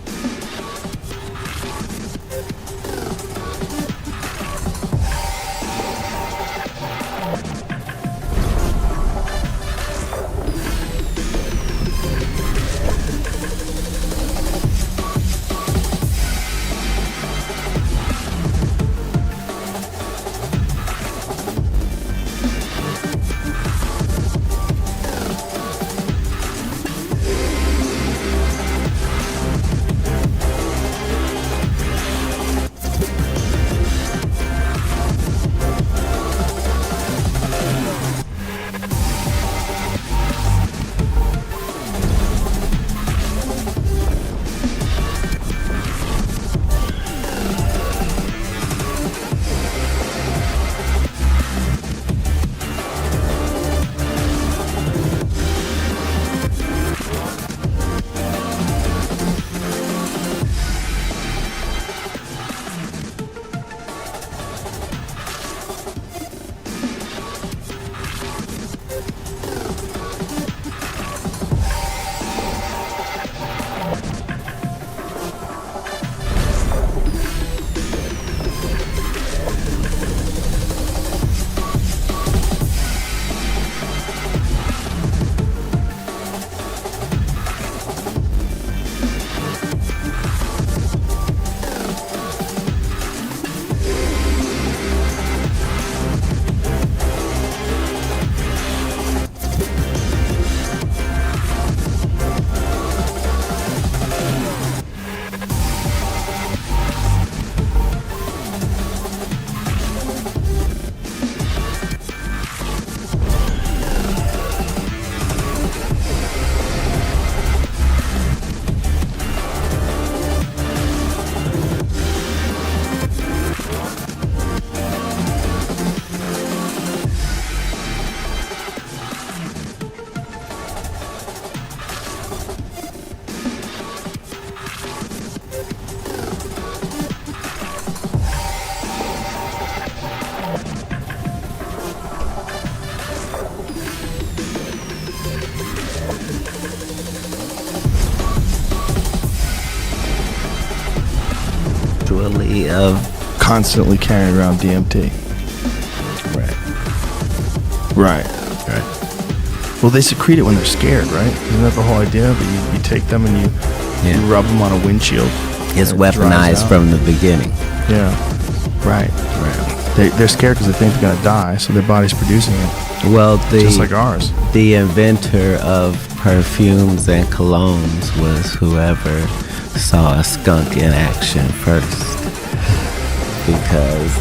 Of Constantly carrying around DMT. Right. Well, they secrete it when they're scared, right? Isn't that the whole idea? But you take them and you rub them on a windshield. it's and it dries weaponized out. from the beginning. Yeah. Right. They're scared because they think they're gonna die, so their body's producing it, Well, just like ours. the inventor of perfumes and colognes was whoever saw a skunk in action first, because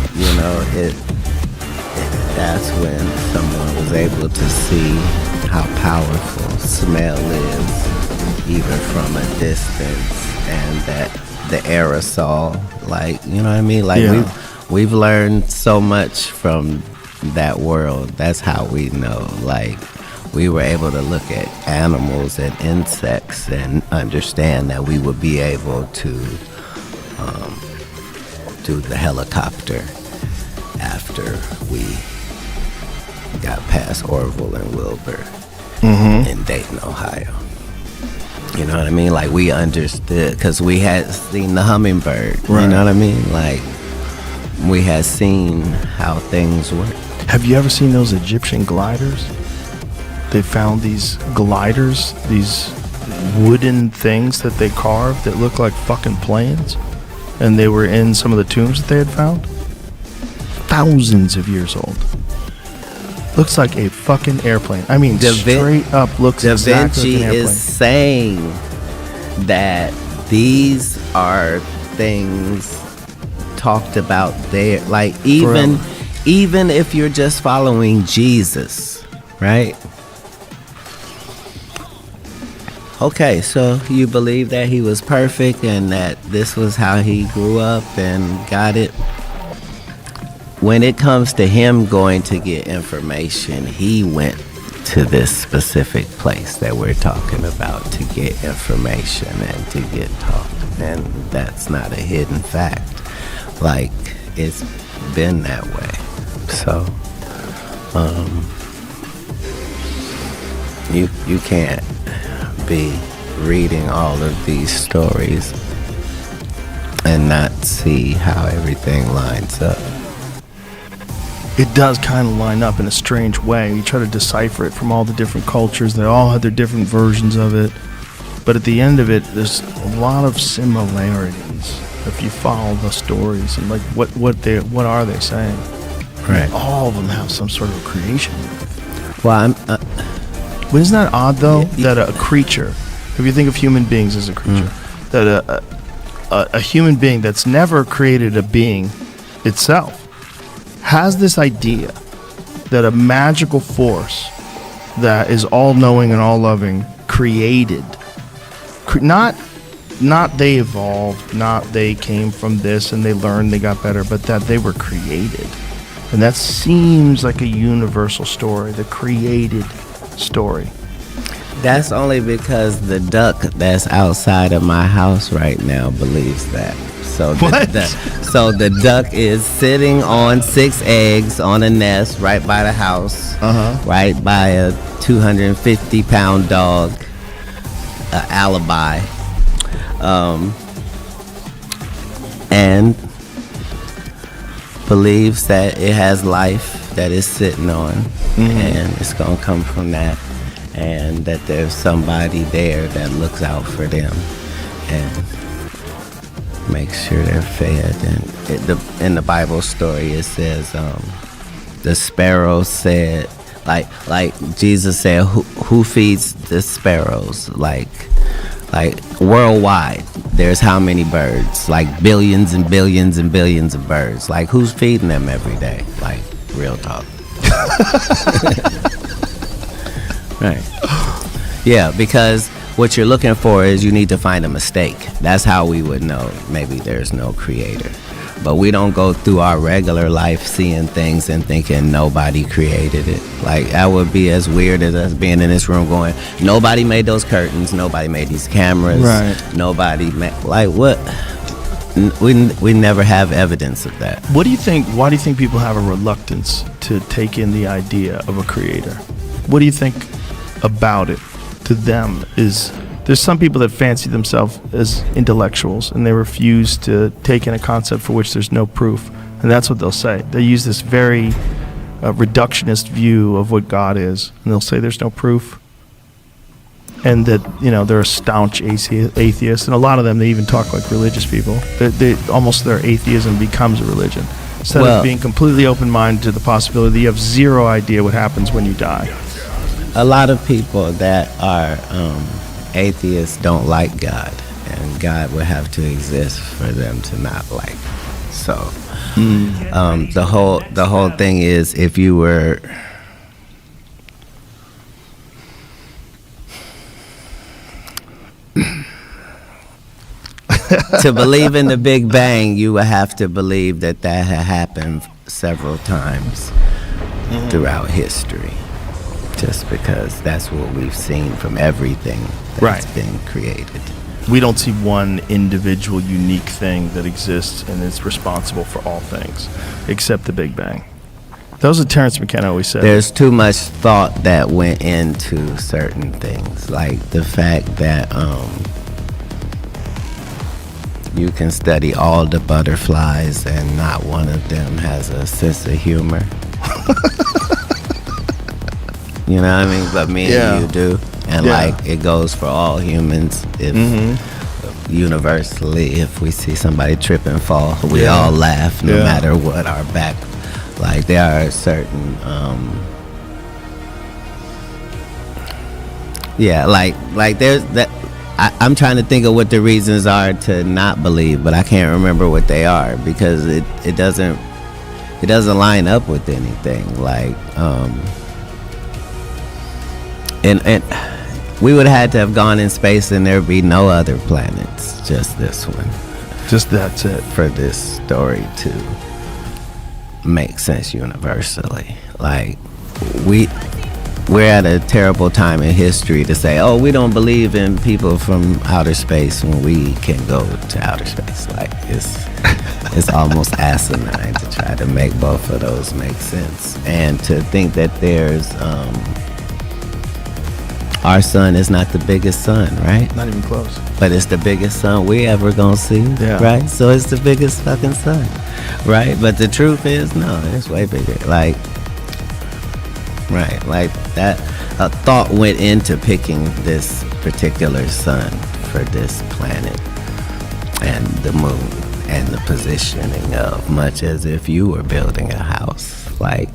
that's when someone was able to see how powerful smell is, even from a distance, and that the aerosol, like, you know what I mean? Like, Yeah. we've learned so much from that world. That's how we know. Like, we were able to look at animals and insects and understand that we would be able to do the helicopter after we got past Orville and Wilbur in Dayton, Ohio. You know what I mean? Like, we understood because we had seen the hummingbird. Right. You know what I mean? Like, we had seen how things work. Have you ever seen those Egyptian gliders? They found these gliders, these wooden things that they carved that look like fucking planes, and they were in some of the tombs that they had found. Thousands of years old. Looks like a fucking airplane. I mean, straight up looks Da exactly Vinci like an airplane. is saying that these are things talked about there. Like, even if you're just following Jesus, right? Okay, so you believe that he was perfect and that this was how he grew up and got it. When it comes to him going to get information, he went to this specific place that we're talking about to get information and to get taught. And that's not a hidden fact. Like, it's been that way. So, you can't be reading all of these stories and not see how everything lines up. It does kind of line up in a strange way. You try to decipher it from all the different cultures. They all have their different versions of it. But at the end of it, there's a lot of similarities if you follow the stories and like what are they saying? Right. All of them have some sort of creation. Well, But isn't that odd though that a creature, if you think of human beings as a creature, that a human being that's never created a being itself has this idea that a magical force that is all-knowing and all-loving created, not they evolved, not they came from this and they learned, they got better, but that they were created. And that seems like a universal story, the created story. that's only because the duck that's outside of my house right now believes that. So the duck is sitting on 6 eggs on a nest right by the house, right by a 250-pound dog, alibi, and believes that it has life that it's sitting on, and it's gonna come from that, and that there's somebody there that looks out for them and make sure they're fed. And in the Bible story, it says the sparrows said, like Jesus said, who feeds the sparrows? Like worldwide, there's how many birds? Like billions and billions and billions of birds. Like, who's feeding them every day? Like, real talk. Right. Yeah, because what you're looking for is you need to find a mistake. That's how we would know maybe there's no creator. But we don't go through our regular life seeing things and thinking nobody created it. Like, that would be as weird as us being in this room going, nobody made those curtains, nobody made these cameras, Right. nobody made, like, what? We never have evidence of that. What do you think? Why do you think people have a reluctance to take in the idea of a creator? What do you think about it to them? There's some people that fancy themselves as intellectuals and they refuse to take in a concept for which there's no proof, and that's what they'll say. They use this very reductionist view of what God is, and they'll say there's no proof, and that, you know, they're a staunch atheist, and a lot of them, they even talk like religious people. They almost, their atheism becomes a religion. Instead Well- of being completely open-minded to the possibility that you have zero idea what happens when you die. A lot of people that are atheists don't like God, and God would have to exist for them to not like him. So the whole thing is, if you were to believe in the Big Bang, you would have to believe that had happened several times throughout history, just because that's what we've seen from everything that's been created. We don't see one individual unique thing that exists and is responsible for all things, except the Big Bang. That was what Terrence McKenna always said. There's too much thought that went into certain things, like the fact that you can study all the butterflies and not one of them has a sense of humor. You know what I mean? But me and you do. And like, it goes for all humans. If universally, if we see somebody trip and fall, we all laugh no matter what our back. Like, there are certain like there's that. I'm trying to think of what the reasons are to not believe, but I can't remember what they are, because it doesn't line up with anything. Like and we would have had to have gone in space and there'd be no other planets, just this one. Just that's it. For this story to make sense universally. Like, we're at a terrible time in history to say, oh, we don't believe in people from outer space when we can go to outer space. Like, it's almost asinine to try to make both of those make sense. And to think that there's our sun is not the biggest sun, right? Not even close. But it's the biggest sun we ever gonna see, right? So it's the biggest fucking sun, right? But the truth is, no, it's way bigger. Like, right, like that. A thought went into picking this particular sun for this planet and the moon and the positioning of, much as if you were building a house, like.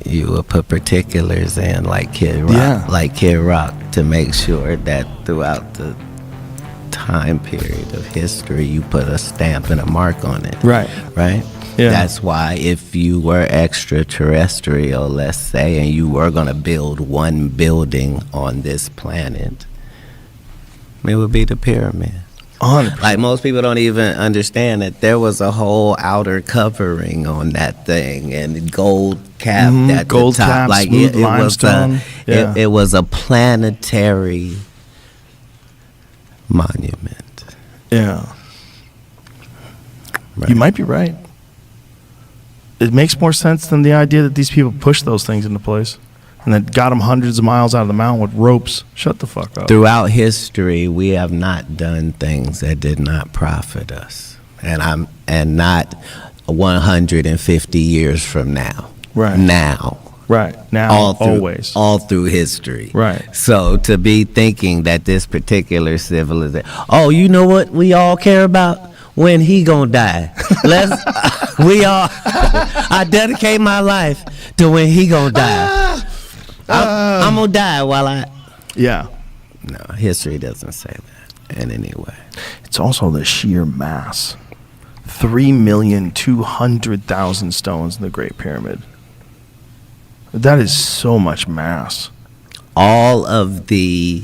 You would put particulars in, like Kid Rock, to make sure that throughout the time period of history, you put a stamp and a mark on it. Right. Yeah. That's why if you were extraterrestrial, let's say, and you were going to build one building on this planet, it would be the pyramid. 100%. Like, most people don't even understand that there was a whole outer covering on that thing, and gold cap at gold the top. cap, Like, smooth limestone. it was a planetary monument. Yeah. Right. You might be right. It makes more sense than the idea that these people pushed those things into place and that got them hundreds of miles out of the mountain with ropes. Shut the fuck up. Throughout history, we have not done things that did not profit us, and not 150 years from now. Right. Now. Right. Now, always. All through history. Right. So to be thinking that this particular civilization, oh, you know what we all care about? When he gonna die. I dedicate my life to when he gonna die. I'm gonna die while Yeah. No, history doesn't say that in any way. It's also the sheer mass. 3,200,000 stones in the Great Pyramid. That is so much mass. All of the